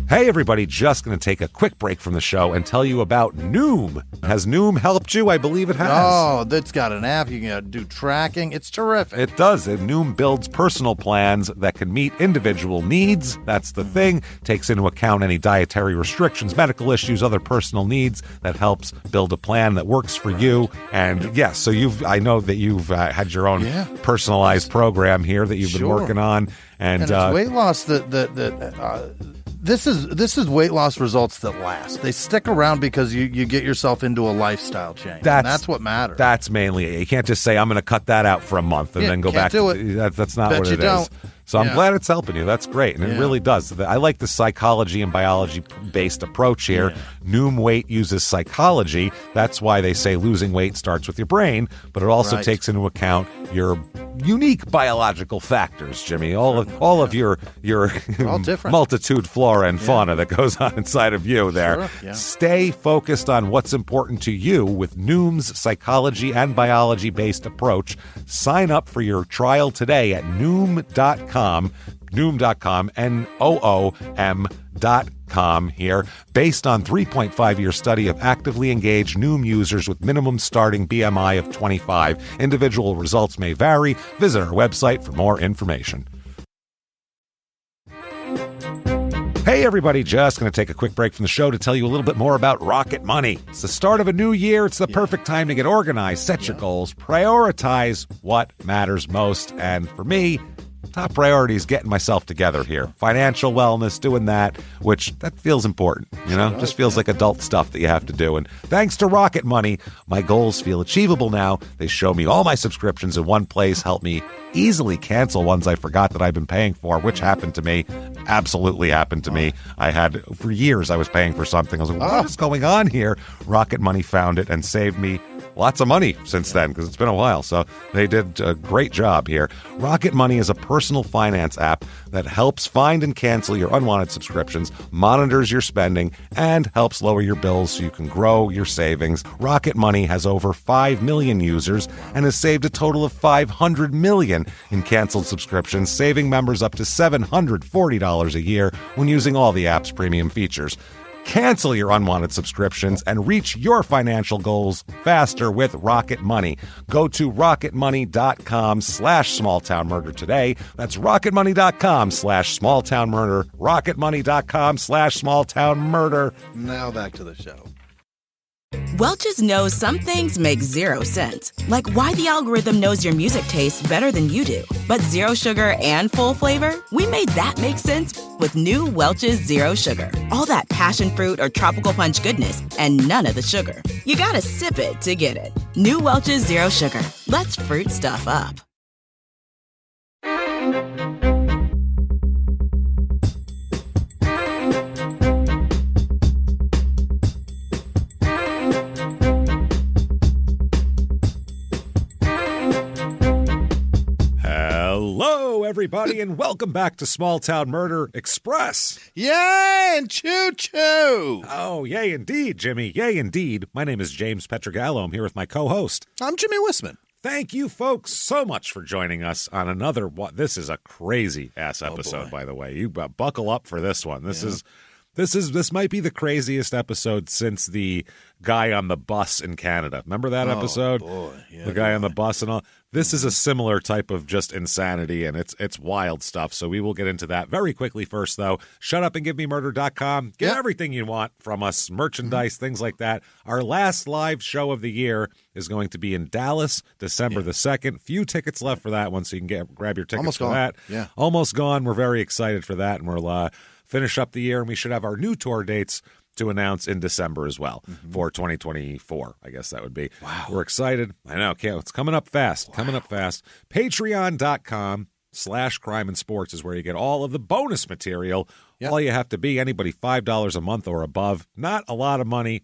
Hey, everybody, just going to take a quick break from the show and tell you about Noom. Has Noom helped you? I believe it has. Oh, that's got an app. You can do tracking. It's terrific. It does. Noom builds personal plans that can meet individual needs. That's the thing. Takes into account any dietary restrictions, medical issues, other personal needs. That helps build a plan that works for you. And yes, so I know that you've had your own personalized program here that you've been working on. And it's weight loss This is weight loss results that last. They stick around because you get yourself into a lifestyle change. That's what matters. That's mainly it. You can't just say, I'm going to cut that out for a month and then go back to it. That's not what it is. So I'm glad it's helping you. That's great. And it really does. I like the psychology and biology-based approach here. Yeah. Noom Weight uses psychology. That's why they say losing weight starts with your brain, but it also takes into account your unique biological factors, Jimmy. All of your multitude flora and fauna that goes on inside of you there. Sure. Yeah. Stay focused on what's important to you with Noom's psychology and biology-based approach. Sign up for your trial today at Noom.com, Noom.com here, based on 3.5-year study of actively engaged Noom users with minimum starting BMI of 25. Individual results may vary. Visit our website for more information. Hey, everybody, just going to take a quick break from the show to tell you a little bit more about Rocket Money. It's the start of a new year. It's the perfect time to get organized, set your goals, prioritize what matters most. And for me, top priority is getting myself together here. Financial wellness, doing that, which that feels important, just feels like adult stuff that you have to do. And thanks to Rocket Money, my goals feel achievable now. They show me all my subscriptions in one place, help me easily cancel ones I forgot that I've been paying for, which happened to me, absolutely happened to me. For years, I was paying for something. I was like, what is going on here? Rocket Money found it and saved me lots of money since then, because it's been a while. So they did a great job here. Rocket Money is a personal finance app that helps find and cancel your unwanted subscriptions, monitors your spending, and helps lower your bills so you can grow your savings. Rocket Money has over 5 million users and has saved a total of $500 million in canceled subscriptions, saving members up to $740 a year when using all the app's premium features. Cancel your unwanted subscriptions and reach your financial goals faster with Rocket Money. Go to rocketmoney.com/smalltownmurder today. That's rocketmoney.com/smalltownmurder. rocketmoney.com/smalltownmurder. Now back to the show. Welch's knows some things make zero sense, like why the algorithm knows your music tastes better than you do. But zero sugar and full flavor? We made that make sense with new Welch's Zero Sugar. All that passion fruit or tropical punch goodness and none of the sugar. You gotta sip it to get it. New Welch's Zero Sugar. Let's fruit stuff up. Hello, everybody, and welcome back to Small Town Murder Express. Yay, and choo-choo. Oh, yay indeed, Jimmy. Yay indeed. My name is James Pietragallo. I'm here with my co-host. I'm Jimmie Whisman. Thank you, folks, so much for joining us on another one. This is a crazy-ass episode, by the way. You buckle up for this one. This might be the craziest episode since the guy on the bus in Canada. Remember that episode? Boy. Yeah, the guy on the bus and all. This is a similar type of just insanity, and it's wild stuff. So we will get into that very quickly first, though. ShutUpAndGiveMeMurder.com. Get everything you want from us, merchandise, things like that. Our last live show of the year is going to be in Dallas, December the 2nd. Few tickets left for that one, so you can grab your tickets for that. Yeah. Almost gone. We're very excited for that, and we'll finish up the year, and we should have our new tour dates to announce in December as well for 2024. I guess that would be. Wow. We're excited. I know. It's coming up fast. Wow. Coming up fast. Patreon.com/crime and sports is where you get all of the bonus material. Yep. All you have to be anybody $5 a month or above. Not a lot of money.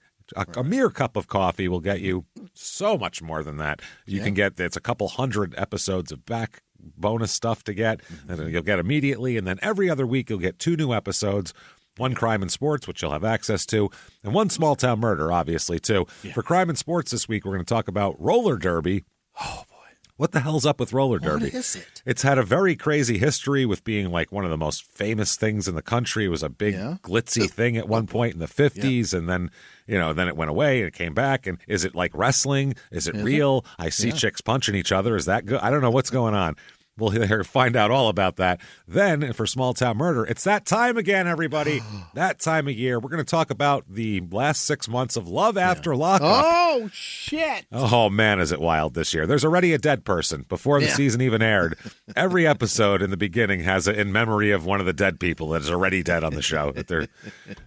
A mere cup of coffee will get you so much more than that. You can get, it's a couple hundred episodes of back bonus stuff to get, and you'll get immediately, and then every other week you'll get 2 new episodes, one crime and sports, which you'll have access to, and one small town murder, obviously, too. For crime and sports this week, we're going to talk about roller derby. Oh, boy. What the hell's up with roller derby? What is it? It's had a very crazy history with being like one of the most famous things in the country. It was a big glitzy thing at one point in the 50s, and then then it went away and it came back. And is it like wrestling? Is it real? I see chicks punching each other. Is that good? I don't know what's going on. We'll find out all about that. Then, for Small Town Murder, it's that time again, everybody. That time of year. We're going to talk about the last 6 months of Love After Lockup. Oh, shit. Oh, man, is it wild this year. There's already a dead person before the season even aired. Every episode in the beginning has it in memory of one of the dead people that is already dead on the show that they're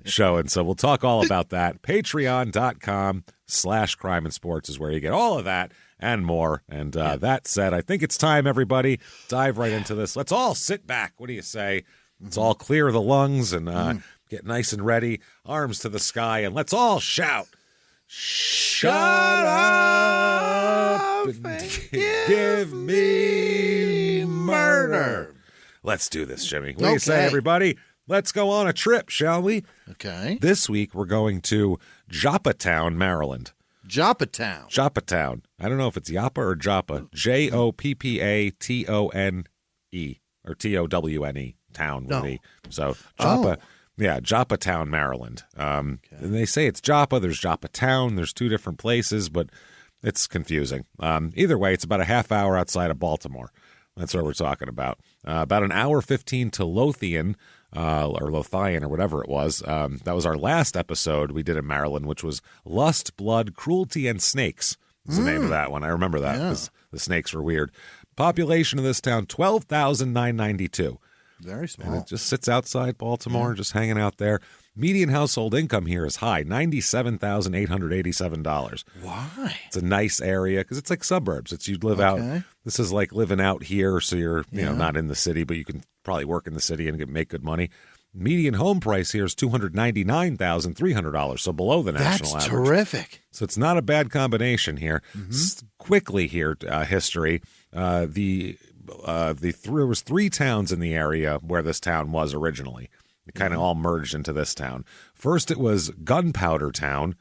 showing. So we'll talk all about that. Patreon.com/crime and sports is where you get all of that and more. And that said, I think it's time, everybody, dive right into this. Let's all sit back. What do you say? Let's all clear the lungs and get nice and ready, arms to the sky, and let's all shout, "Shut up and give me murder." Let's do this, Jimmy. What do you say, everybody? Let's go on a trip, shall we? Okay. This week, we're going to Joppatowne, Maryland. Joppatowne. I don't know if it's Yappa or Joppa. Joppatone or Towne. Town with E. So Joppa, Joppatowne, Maryland. And they say it's Joppa. There's Joppatowne. There's two different places, but it's confusing. Either way, it's about a half hour outside of Baltimore. That's what we're talking about. About an hour 15 to Lothian. Or Lothian or whatever it was. That was our last episode we did in Maryland, which was Lust, Blood, Cruelty, and Snakes is the name of that one. I remember that because the snakes were weird. Population of this town, 12,992. Very small. And it just sits outside Baltimore, just hanging out there. Median household income here is high, $97,887. Why? It's a nice area because it's like suburbs. It's you'd live out. This is like living out here, so you're not in the city, but you can probably work in the city and make good money. Median home price here is $299,300, so below the national average. That's terrific. So it's not a bad combination here. Quickly here, history. There was 3 towns in the area where this town was originally. It kind of all merged into this town. First, it was Gunpowder Town,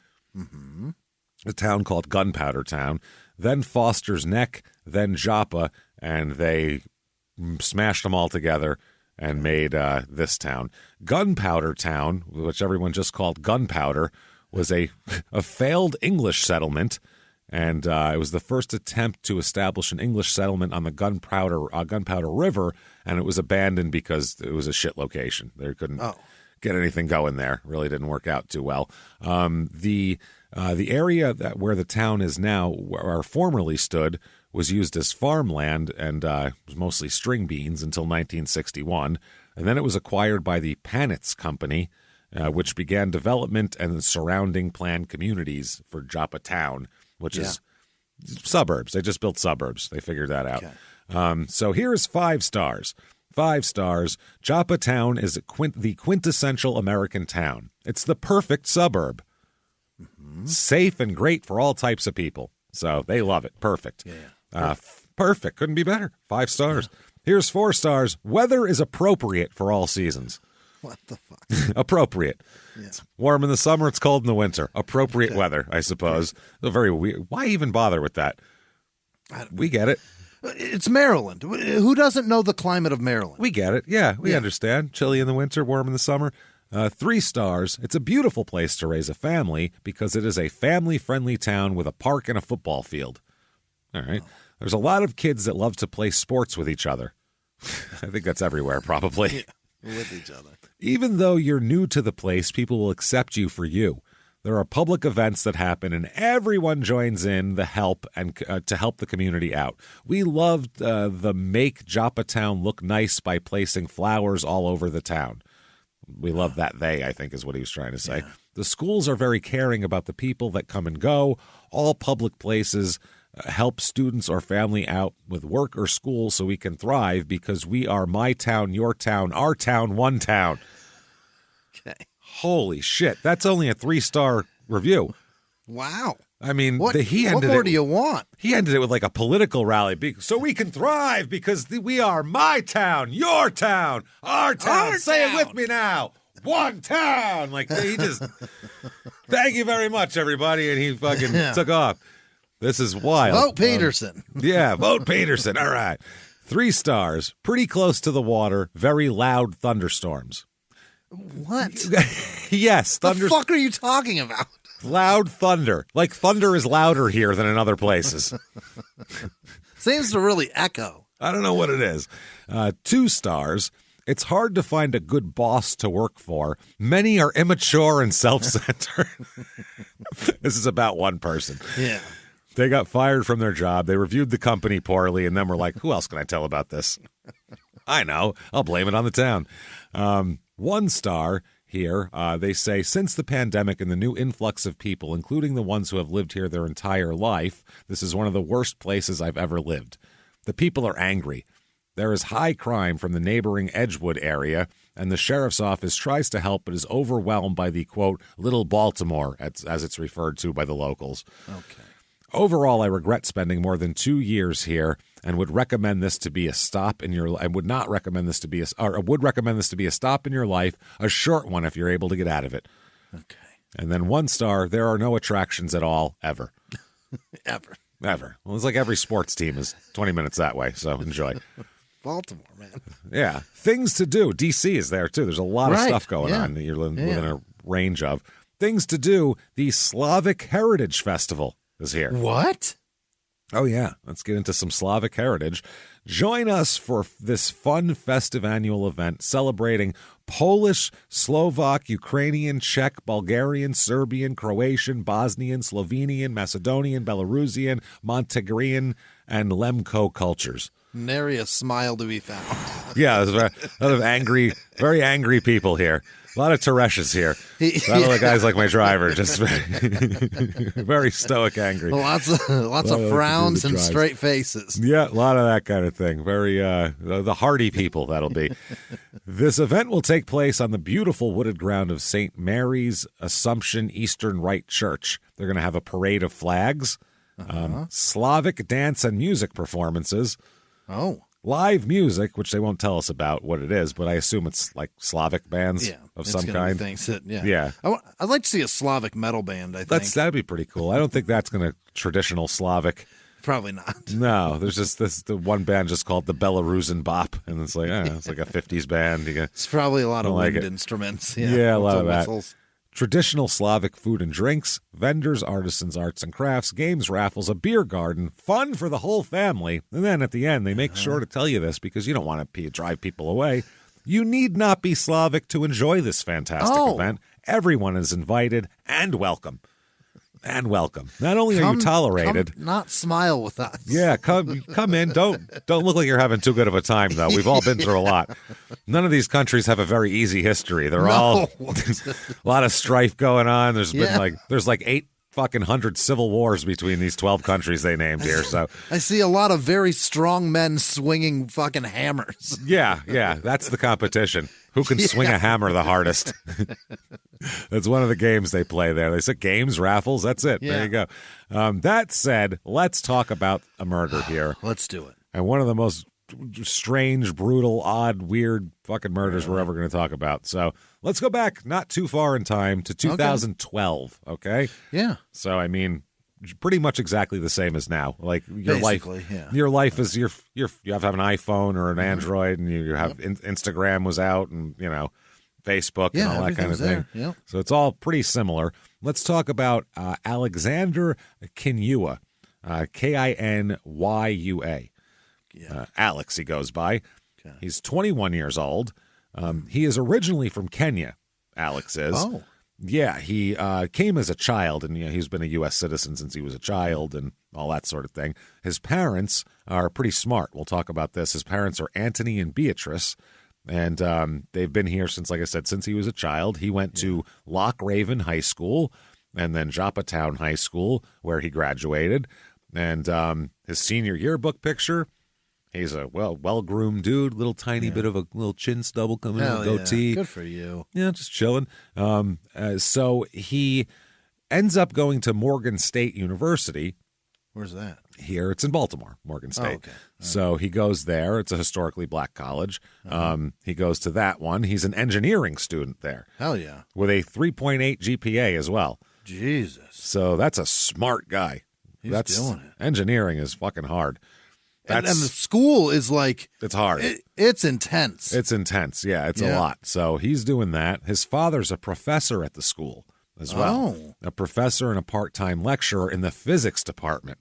a town called Gunpowder Town. Then Foster's Neck, then Joppa, and they smashed them all together and made this town. Gunpowder Town, which everyone just called Gunpowder, was a failed English settlement, and it was the first attempt to establish an English settlement on the Gunpowder River, and it was abandoned because it was a shit location. They couldn't get anything going there. Really didn't work out too well. The area where the town is now, or formerly stood, was used as farmland and was mostly string beans until 1961. And then it was acquired by the Panitz Company, which began development and surrounding planned communities for Joppatowne, which is suburbs. They just built suburbs. They figured that out. So here's 5 stars. 5 stars. Joppatowne is the quintessential American town. It's the perfect suburb. Safe and great for all types of people. So they love it. Perfect. Perfect. Couldn't be better. 5 stars. Here's 4 stars. Weather is appropriate for all seasons. What the fuck? Appropriate. It's warm in the summer. It's cold in the winter. Appropriate weather, I suppose. Very weird. Why even bother with that? We get it. It's Maryland. Who doesn't know the climate of Maryland? We get it. Yeah, we understand. Chilly in the winter, warm in the summer. 3 stars. It's a beautiful place to raise a family because it is a family-friendly town with a park and a football field. All right. There's a lot of kids that love to play sports with each other. I think that's everywhere, probably. With each other. Even though you're new to the place, people will accept you for you. There are public events that happen, and everyone joins in to help the community out. We loved the Make Joppatowne Look Nice by placing flowers all over the town. We love that I think is what he was trying to say. Yeah. The schools are very caring about the people that come and go. All public places help students or family out with work or school so we can thrive because we are my town, your town, our town, one town. Okay. Holy shit. That's only a 3-star review. Wow. I mean, what more do you want? He ended it with like a political rally. So we can thrive because we are my town, your town, our town. Say it with me now. One town. Like he just, thank you very much, everybody. And he fucking took off. This is wild. Vote Peterson. Yeah, vote Peterson. All right. 3 stars, pretty close to the water, very loud thunderstorms. What? Yes. The fuck are you talking about? Loud thunder. Like thunder is louder here than in other places. Seems to really echo. I don't know what it is. 2 stars. It's hard to find a good boss to work for. Many are immature and self-centered. This is about one person. Yeah. They got fired from their job. They reviewed the company poorly, and then were like, who else can I tell about this? I know. I'll blame it on the town. 1 star here. They say, since the pandemic and the new influx of people, including the ones who have lived here their entire life, this is one of the worst places I've ever lived. The people are angry. There is high crime from the neighboring Edgewood area, and the sheriff's office tries to help but is overwhelmed by the, quote, Little Baltimore, as it's referred to by the locals. Okay. Overall, I regret spending more than 2 years here and would recommend this to be a stop in your. I would not recommend this to be would recommend this to be a stop in your life, a short one if you're able to get out of it. Okay. And then 1 star, there are no attractions at all, ever. Ever. Well, it's like every sports team is 20 minutes that way, so enjoy. Baltimore, man. Yeah. Things to do. D.C. is there, too. There's a lot of stuff going on that you're within a range of. Things to do. The Slavic Heritage Festival is here. What? Oh, yeah. Let's get into some Slavic heritage. Join us for this fun, festive annual event celebrating Polish, Slovak, Ukrainian, Czech, Bulgarian, Serbian, Croatian, Bosnian, Slovenian, Macedonian, Belarusian, Montenegrin, and Lemko cultures. Nary a smile to be found. Yeah, there's a lot of angry, very angry people here. A lot of Tereshes here. A lot of the guys like my driver, just very stoic, angry. Lots of frowns and straight faces. Yeah, a lot of that kind of thing. Very the hardy people, that'll be. This event will take place on the beautiful wooded ground of St. Mary's Assumption Eastern Rite Church. They're going to have a parade of flags, Slavic dance and music performances. Oh. Live music, which they won't tell us about what it is, but I assume it's like Slavic bands of some kind. Yeah. I'd like to see a Slavic metal band, I think. That'd be pretty cool. I don't think that's going to traditional Slavic. Probably not. No, there's just the one band just called the Belarusian Bop, and it's like, it's like a 50s band. It's probably a lot of wind instruments. Yeah, a lot of that. Traditional Slavic food and drinks, vendors, artisans, arts and crafts, games, raffles, a beer garden, fun for the whole family. And then at the end, they make sure to tell you this because you don't want to drive people away. You need not be Slavic to enjoy this fantastic event. Everyone is invited and welcome. And welcome. Not only are you tolerated, not smile with us. Yeah, come in. Don't look like you're having too good of a time, though. We've all been through a lot. None of these countries have a very easy history. They're all a lot of strife going on. There's been like 800 civil wars between these 12 countries they named here. So I see a lot of very strong men swinging fucking hammers. Yeah, that's the competition. Who can swing a hammer the hardest? That's one of the games they play there. They said games, raffles, that's it. Yeah. There you go. That said, let's talk about a murder here. Let's do it. And one of the most strange, brutal, odd, weird fucking murders we're ever going to talk about. So let's go back not too far in time to 2012, okay? Yeah. So, I mean, pretty much exactly the same as now. Like your Basically, life is you have an iPhone or an Android, and you have Instagram was out, and Facebook and all that kind of thing. Yep. So it's all pretty similar. Let's talk about Alexander Kinyua, Kinyua. Alex, he goes by. Okay. He's 21 years old. He is originally from Kenya. Alex is. Oh. Yeah, he came as a child, and he's been a U.S. citizen since he was a child and all that sort of thing. His parents are pretty smart. We'll talk about this. His parents are Anthony and Beatrice, and they've been here since, like I said, since he was a child. He went to Loch Raven High School and then Joppatowne High School, where he graduated. And his senior yearbook picture, he's a well-groomed dude, little tiny bit of a little chin stubble coming in, a goatee. Good for you. Yeah, just chilling. So he ends up going to Morgan State University. Where's that? Here, it's in Baltimore, Morgan State. Oh, okay. So he goes there. It's a historically black college. He goes to that one. He's an engineering student there. Hell yeah. With a 3.8 GPA as well. Jesus. So that's a smart guy. He's doing it. Engineering is fucking hard. And the school is like... It's hard. It's intense. It's intense. Yeah, it's a lot. So he's doing that. His father's a professor at the school as well. Oh. A professor and a part-time lecturer in the physics department.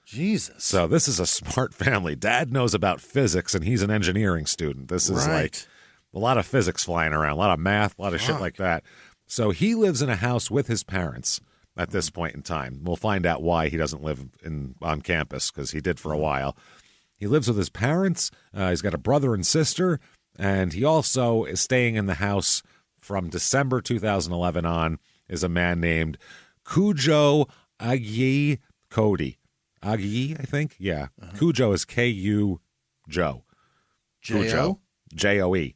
Jesus. So this is a smart family. Dad knows about physics, and he's an engineering student. This is like a lot of physics flying around, a lot of math, a lot of shit like that. So he lives in a house with his parents at this point in time. We'll find out why he doesn't live on campus, because he did for a while. He lives with his parents. He's got a brother and sister, and he also is staying in the house from December 2011 on is a man named Cujo Agyi Cody. Agyi, I think? Yeah. Cujo is K-U Joe. J-O? J-O-E.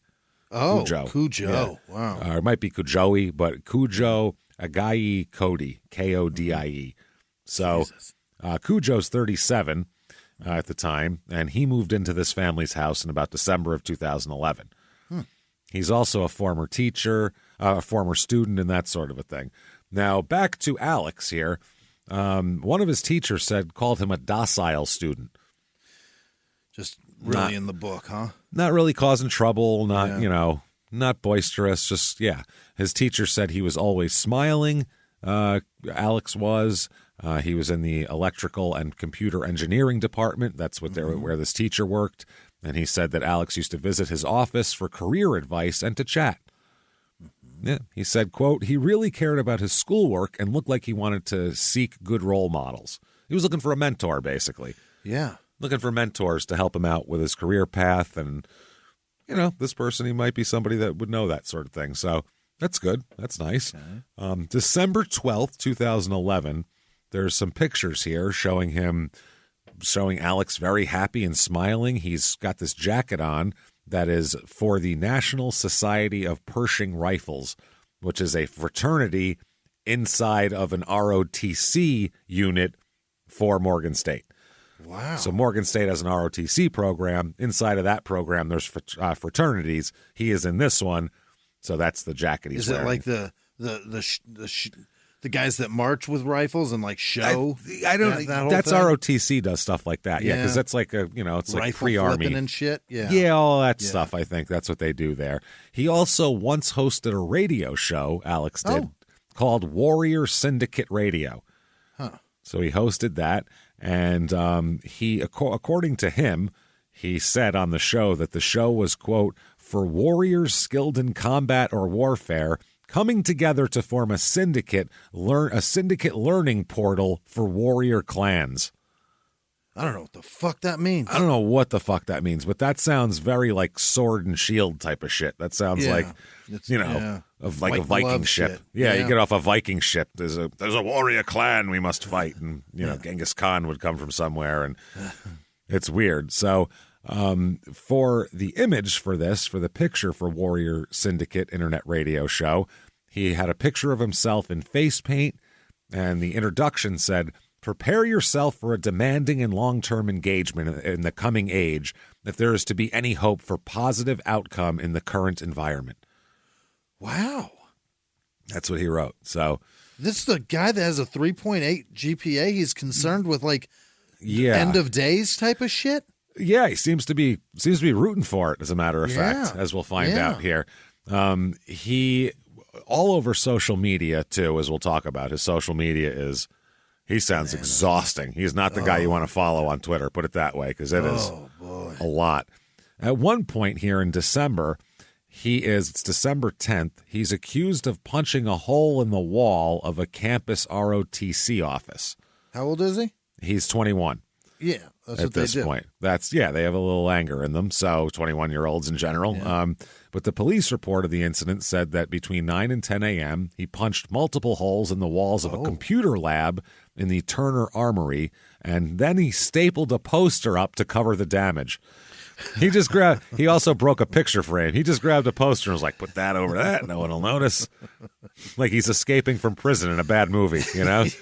Oh, Cujo. Cujo. Yeah. Wow. It might be Cujoey, but Cujo Agayi Cody, K-O-D-I-E. So Cujo's 37 at the time, and he moved into this family's house in about December of 2011. He's also a former teacher, a former student, and that sort of a thing. Now, back to Alex here. One of his teachers called him a docile student. Just really in the book, huh? Not really causing trouble, not boisterous, just, His teacher said he was always smiling, Alex was. He was in the electrical and computer engineering department. That's what where this teacher worked. And he said that Alex used to visit his office for career advice and to chat. Yeah, he said, quote, he really cared about his schoolwork and looked like he wanted to seek good role models. He was looking for a mentor, basically. Yeah. Looking for mentors to help him out with his career path. And, this person, he might be somebody that would know that sort of thing. So that's good. That's nice. Okay. December 12th, 2011, there's some pictures here showing Alex very happy and smiling. He's got this jacket on that is for the National Society of Pershing Rifles, which is a fraternity inside of an ROTC unit for Morgan State. Wow. So Morgan State has an ROTC program. Inside of that program, there's fraternities. He is in this one, so that's the jacket he's wearing. Is it like the guys that march with rifles and like show? I don't. That's ROTC does stuff like that. Yeah, because that's like it's like pre-army and shit. Yeah, all that stuff. I think that's what they do there. He also once hosted a radio show. Alex did called Warrior Syndicate Radio. Huh. So he hosted that, and he, according to him, he said on the show that the show was, quote, for warriors skilled in combat or warfare, coming together to form a syndicate learning portal for warrior clans. I don't know what the fuck that means. I don't know what the fuck that means, but that sounds very like sword and shield type of shit. That sounds like, of like a Viking ship. Yeah, you get off a Viking ship. There's a warrior clan we must fight, and Genghis Khan would come from somewhere, and it's weird. So for the image for the picture for Warrior Syndicate Internet Radio Show, he had a picture of himself in face paint, and the introduction said, prepare yourself for a demanding and long-term engagement in the coming age if there is to be any hope for positive outcome in the current environment. Wow. That's what he wrote. So this is the guy that has a 3.8 GPA. He's concerned with end of days type of shit. Yeah, he seems to be rooting for it, as a matter of fact, as we'll find out here. He all over social media too, as we'll talk about. His social media he sounds exhausting. He's not the guy you want to follow on Twitter, put it that way, because it is a lot. At one point here in December, it's December 10th, he's accused of punching a hole in the wall of a campus ROTC office. How old is he? He's 21. Yeah, that's at what they this do. point. They have a little anger in them, so 21-year-olds in general. Yeah. But the police report of the incident said that between 9 and 10 a.m., he punched multiple holes in the walls of a computer lab in the Turner Armory, and then he stapled a poster up to cover the damage. He also broke a picture frame. He just grabbed a poster and was like, put that over that, no one will notice. Like he's escaping from prison in a bad movie, There's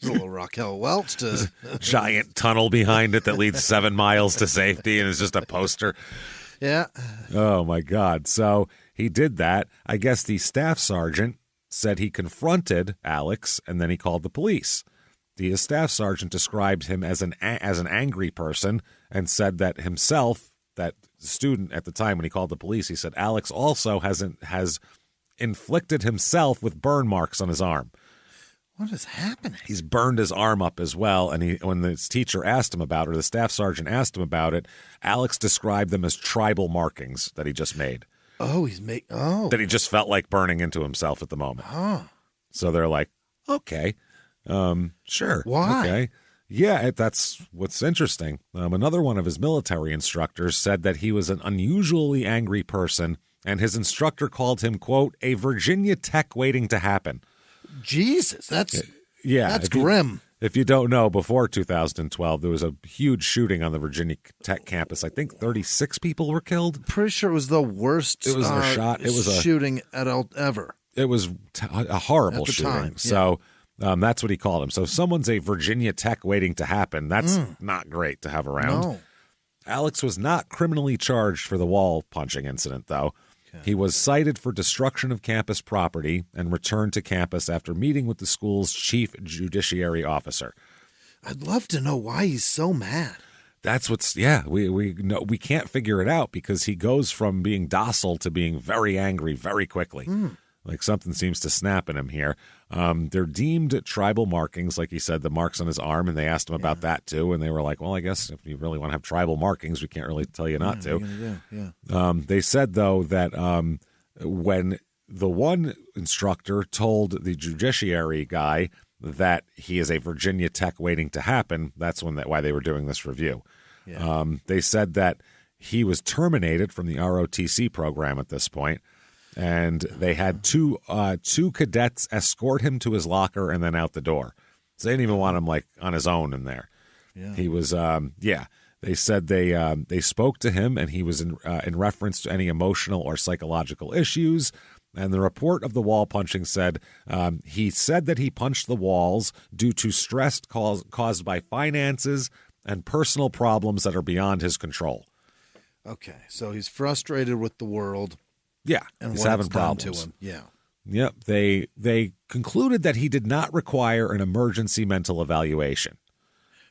a little Raquel Welch to giant tunnel behind it that leads 7 miles to safety, and it's just a poster. Yeah. Oh my God. So he did that. I guess the staff sergeant said he confronted Alex, and then he called the police. The staff sergeant described him as an angry person and said that himself, that student at the time when he called the police, he said Alex also has inflicted himself with burn marks on his arm. What is happening? He's burned his arm up as well, and when his teacher asked him about it, or the staff sergeant asked him about it, Alex described them as tribal markings that he just made. That he just felt like burning into himself at the moment. So they're like, okay, sure. Why? Okay. Yeah, that's what's interesting. Another one of his military instructors said that he was an unusually angry person, and his instructor called him, quote, a Virginia Tech waiting to happen. Jesus, that's if grim. If you don't know, before 2012, there was a huge shooting on the Virginia Tech campus. I think 36 people were killed. Pretty sure it was the worst. It was a shooting ever. It was a horrible shooting. Time, yeah. So that's what he called him. So if someone's a Virginia Tech waiting to happen, that's not great to have around. No. Alex was not criminally charged for the wall punching incident, though. Okay. He was cited for destruction of campus property and returned to campus after meeting with the school's chief judiciary officer. I'd love to know why he's so mad. That's we can't figure it out because he goes from being docile to being very angry very quickly. Like something seems to snap in him here. They're deemed tribal markings, like he said, the marks on his arm, and they asked him about that too. And they were like, well, I guess if you really want to have tribal markings, we can't really tell you not to. They said, though, that when the one instructor told the judiciary guy that he is a Virginia Tech waiting to happen, that's why they were doing this review. Yeah. They said that he was terminated from the ROTC program at this point. And they had two cadets escort him to his locker and then out the door. So they didn't even want him like on his own in there. Yeah. He was, They said they spoke to him and he was in reference to any emotional or psychological issues. And the report of the wall punching said he said that he punched the walls due to stress caused by finances and personal problems that are beyond his control. Okay, so he's frustrated with the world. Yeah, and he's having problems. To him. Yeah. Yep. They concluded that he did not require an emergency mental evaluation.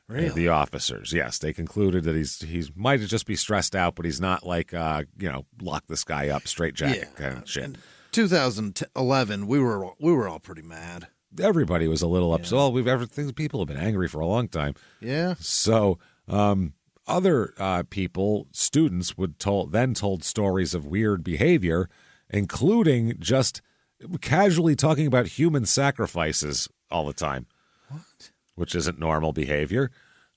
Really? The officers, yes, they concluded that he might just be stressed out, but he's not like lock this guy up, straitjacket kind of shit. In 2011, we were all pretty mad. Everybody was a little upset. Well, people have been angry for a long time. Yeah. So. Other students told stories of weird behavior, including just casually talking about human sacrifices all the time. What? Which isn't normal behavior.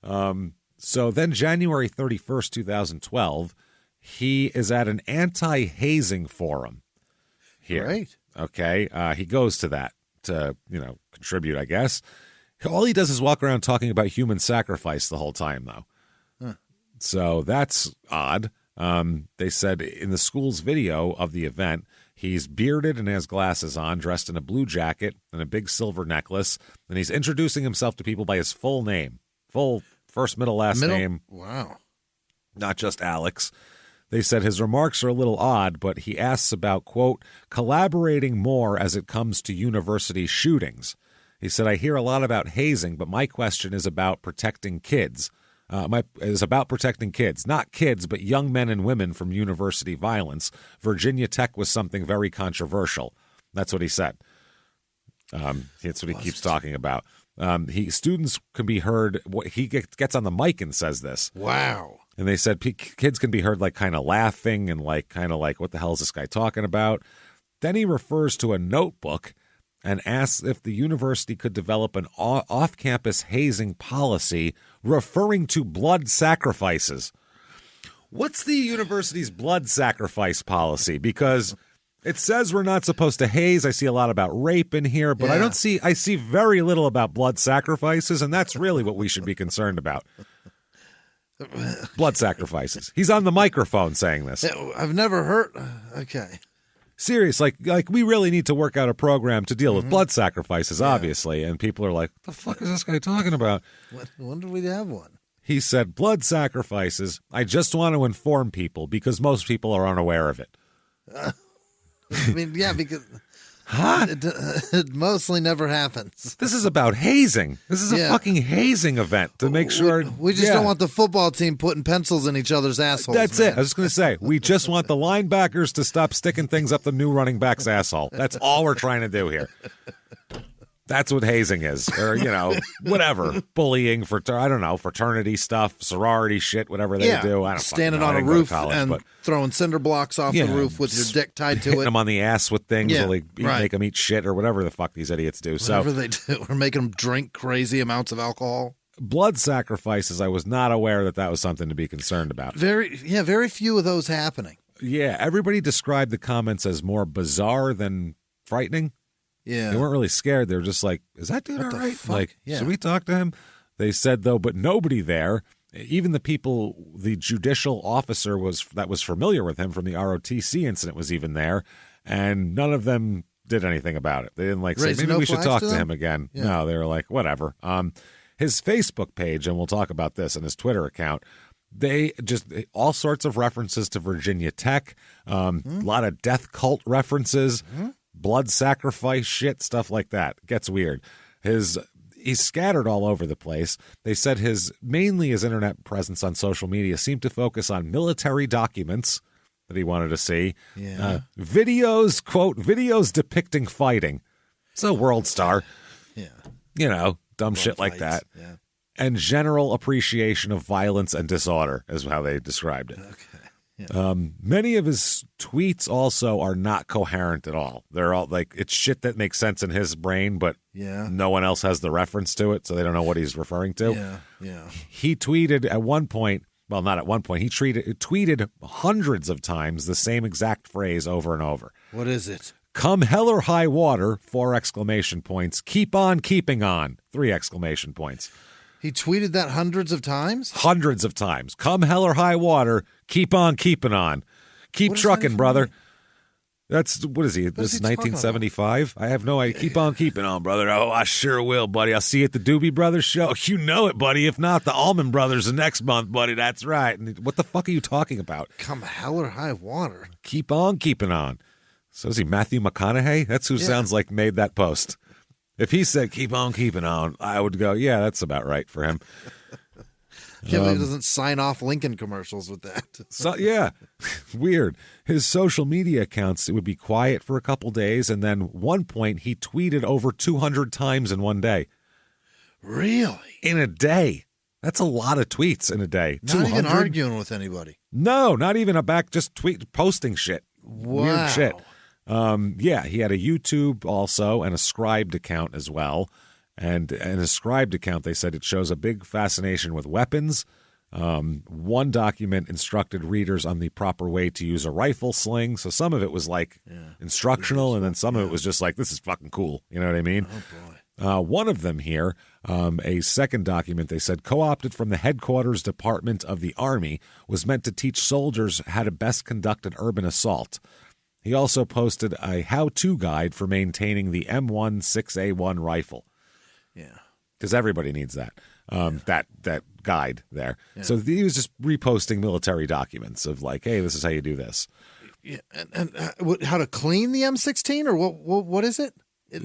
So then January 31st, 2012, he is at an anti-hazing forum here. Right. Okay. He goes to that to, contribute, I guess. All he does is walk around talking about human sacrifice the whole time, though. So that's odd. They said in the school's video of the event, he's bearded and has glasses on, dressed in a blue jacket and a big silver necklace, and he's introducing himself to people by his full name, full first, middle, last name. Wow. Not just Alex. They said his remarks are a little odd, but he asks about, quote, collaborating more as it comes to university shootings. He said, I hear a lot about hazing, but my question is about protecting kids. Is about protecting kids, not kids, but young men and women from university violence. Virginia Tech was something very controversial. That's what he said. That's what he keeps talking about. Students can be heard. He gets on the mic and says this. Wow. And they said kids can be heard like kind of laughing and like kind of like, what the hell is this guy talking about? Then he refers to a notebook and asks if the university could develop an off-campus hazing policy referring to blood sacrifices. What's the university's blood sacrifice policy? Because it says we're not supposed to haze. I see a lot about rape in here, but I see very little about blood sacrifices, and that's really what we should be concerned about. Blood sacrifices. He's on the microphone saying this. I've never heard. Okay. Serious, like we really need to work out a program to deal with blood sacrifices, obviously. And people are like, what the fuck is this guy talking about? When did we have one? He said, blood sacrifices, I just want to inform people because most people are unaware of it. I mean, yeah, because Huh? It mostly never happens. This is about hazing. This is a fucking hazing event to make sure. We just don't want the football team putting pencils in each other's assholes. That's man. it. I was just going to say, we just want the linebackers to stop sticking things up the new running back's asshole. That's all we're trying to do here. That's what hazing is, or, whatever. Bullying, I don't know, fraternity stuff, sorority shit, whatever they do. I don't standing know. on a roof and throwing cinder blocks off the roof with your dick tied to it. Hitting them on the ass with things make them eat shit or whatever the fuck these idiots do. Whatever they do. We're making them drink crazy amounts of alcohol. Blood sacrifices, I was not aware that was something to be concerned about. Very few of those happening. Yeah, everybody described the comments as more bizarre than frightening. Yeah. They weren't really scared. They were just like, is that dude all right? Like, should we talk to him? They said, though, but nobody there, even the people, the judicial officer that was familiar with him from the ROTC incident was even there, and none of them did anything about it. They didn't say, maybe we should talk to him again. Yeah. No, they were like, whatever. His Facebook page, and we'll talk about this, and his Twitter account, they just all sorts of references to Virginia Tech, a lot of death cult references, blood sacrifice shit, stuff like that. It gets weird. He's scattered all over the place. They said mainly his internet presence on social media seemed to focus on military documents that he wanted to see. Yeah. Videos, quote, videos depicting fighting. So World Star. Yeah. Dumb blood shit like that. Yeah. And general appreciation of violence and disorder is how they described it. Okay. Yeah. Many of his tweets also are not coherent at all. They're all it's shit that makes sense in his brain, but no one else has the reference to it, so they don't know what he's referring to. Yeah. He tweeted at one point, well, not at one point, he tweeted hundreds of times the same exact phrase over and over. What is it? Come hell or high water, 4 exclamation points. Keep on keeping on, 3 exclamation points. He tweeted that hundreds of times? Hundreds of times. Come hell or high water, keep on keeping on. Keep trucking, brother. That's, what is he? This is 1975? I have no idea. Keep on keeping on, brother. Oh, I sure will, buddy. I'll see you at the Doobie Brothers show. You know it, buddy. If not, the Allman Brothers the next month, buddy. That's right. And what the fuck are you talking about? Come hell or high water. Keep on keeping on. So is he Matthew McConaughey? That's who sounds like made that post. If he said, keep on keeping on, I would go, yeah, that's about right for him. Can't believe he doesn't sign off Lincoln commercials with that. So, yeah, weird. His social media accounts, it would be quiet for a couple days, and then one point he tweeted over 200 times in one day. Really? In a day. That's a lot of tweets in a day. Not 200? Even arguing with anybody. No, not even just posting shit. Wow. Weird shit. He had a YouTube also and a Scribed account as well. And in a Scribed account, they said it shows a big fascination with weapons. One document instructed readers on the proper way to use a rifle sling. So some of it was instructional, and then some of it was just like, this is fucking cool. You know what I mean? Oh, boy. One of them here, a second document, they said, co-opted from the headquarters department of the Army, was meant to teach soldiers how to best conduct an urban assault. He also posted a how-to guide for maintaining the M16A1 rifle. Yeah. Because everybody needs that. That guide there. Yeah. So he was just reposting military documents of hey, this is how you do this. Yeah. And how to clean the M16 or what is it?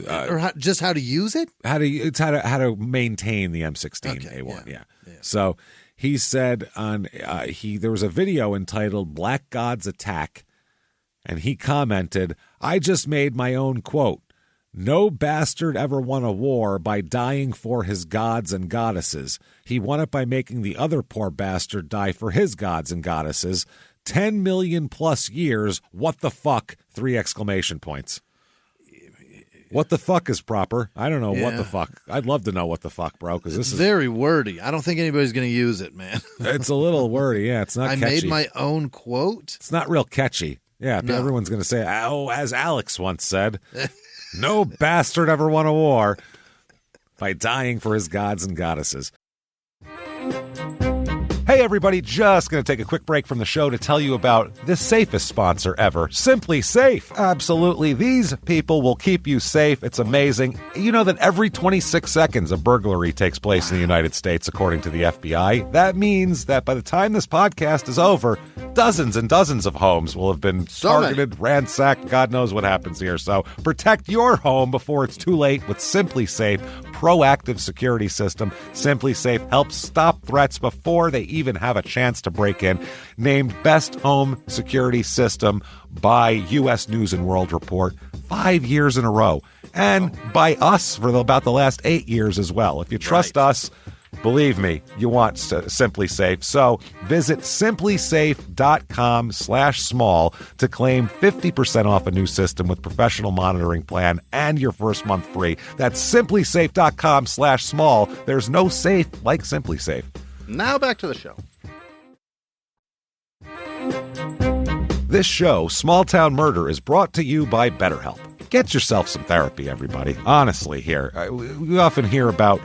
Or just how to use it? How to maintain the M16A1. Yeah. So he said there was a video entitled Black God's Attack. And he commented, I just made my own quote. No bastard ever won a war by dying for his gods and goddesses. He won it by making the other poor bastard die for his gods and goddesses. 10 million plus years. What the fuck? 3 exclamation points. What the fuck is proper? I don't know what the fuck. I'd love to know what the fuck, bro, because this is very wordy. I don't think anybody's going to use it, man. It's a little wordy. Yeah, it's not catchy. I made my own quote? It's not real catchy. Yeah, no. Everyone's going to say, oh, as Alex once said, no bastard ever won a war by dying for his gods and goddesses. Hey, Hey, everybody, just going to take a quick break from the show to tell you about the safest sponsor ever, Simply Safe. Absolutely, these people will keep you safe. It's amazing. You know that every 26 seconds a burglary takes place in the United States, according to the FBI. That means that by the time this podcast is over, dozens and dozens of homes will have been targeted, ransacked. God knows what happens here. So protect your home before it's too late with Simply Safe proactive security system. Simply Safe helps stop threats before they even have a chance to break in. Named Best Home Security System by U.S. News and World Report 5 years in a row. And by us for about the last 8 years as well. If you trust us, believe me, you want Simply Safe. So visit simplysafe.com/small to claim 50% off a new system with professional monitoring plan and your first month free. That's simplysafe.com/small. There's no safe like Simply Safe. Now back to the show. This show, Small Town Murder, is brought to you by BetterHelp. Get yourself some therapy, everybody. Honestly, here. We often hear about,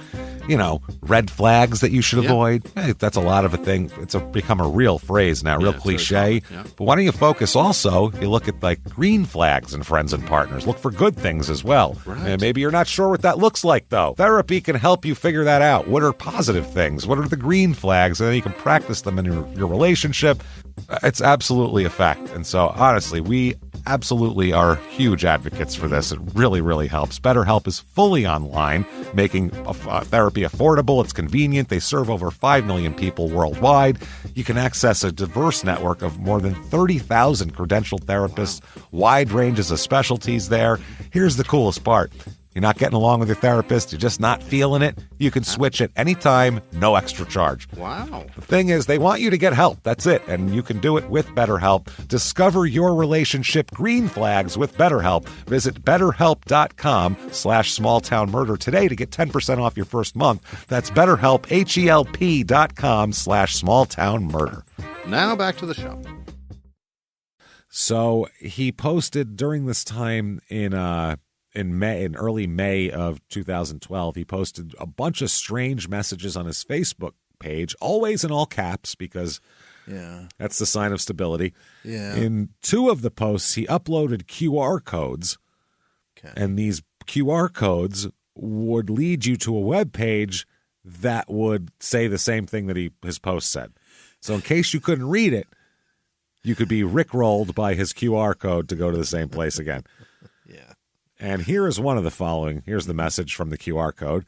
red flags that you should avoid. Hey, that's a lot of a thing. It's become a real phrase now, real cliche. But why don't you focus also, you look at green flags in friends and partners. Look for good things as well. Right. And maybe you're not sure what that looks like, though. Therapy can help you figure that out. What are positive things? What are the green flags? And then you can practice them in your relationship. It's absolutely a fact. And so, honestly, we absolutely are huge advocates for this. It really, really helps. BetterHelp is fully online, making therapy affordable. It's convenient. They serve over 5 million people worldwide. You can access a diverse network of more than 30,000 credentialed therapists, wide ranges of specialties there. Here's the coolest part. You're not getting along with your therapist, you're just not feeling it, you can switch at any time, no extra charge. Wow. The thing is, they want you to get help. That's it. And you can do it with BetterHelp. Discover your relationship green flags with BetterHelp. Visit BetterHelp.com/smalltownmurder today to get 10% off your first month. That's BetterHelp, HELP.com/smalltownmurder. Now back to the show. So he posted during this time in early May of 2012, he posted a bunch of strange messages on his Facebook page, always in all caps because that's the sign of stability. Yeah. In 2 of the posts, he uploaded QR codes, and these QR codes would lead you to a web page that would say the same thing that his post said. So in case you couldn't read it, you could be rickrolled by his QR code to go to the same place again. Yeah. And here is one of the following. Here's the message from the QR code.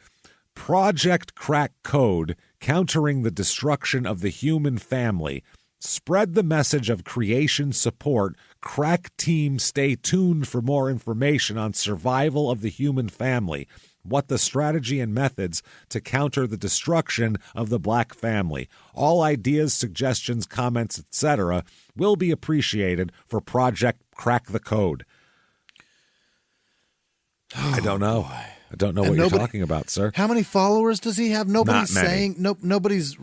Project Crack Code, countering the destruction of the human family. Spread the message of creation support. Crack team, stay tuned for more information on survival of the human family. What the strategy and methods to counter the destruction of the black family. All ideas, suggestions, comments, etc. will be appreciated for Project Crack the Code. I don't know. Boy. I don't know what you're talking about, sir. How many followers does he have? Nobody's Not many. saying. Nobody's.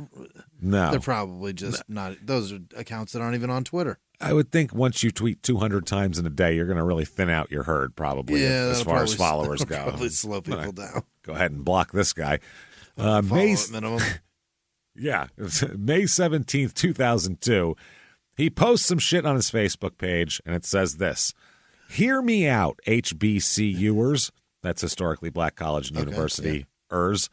No. They're probably just not. Those are accounts that aren't even on Twitter. I would think once you tweet 200 times in a day, you're going to really thin out your herd, probably, as far as followers go. Probably slow people down. Go ahead and block this guy. Minimum. Yeah, it was May 17th, 2002. He posts some shit on his Facebook page, and it says this. Hear me out, HBCUers. That's historically black college and university-ers.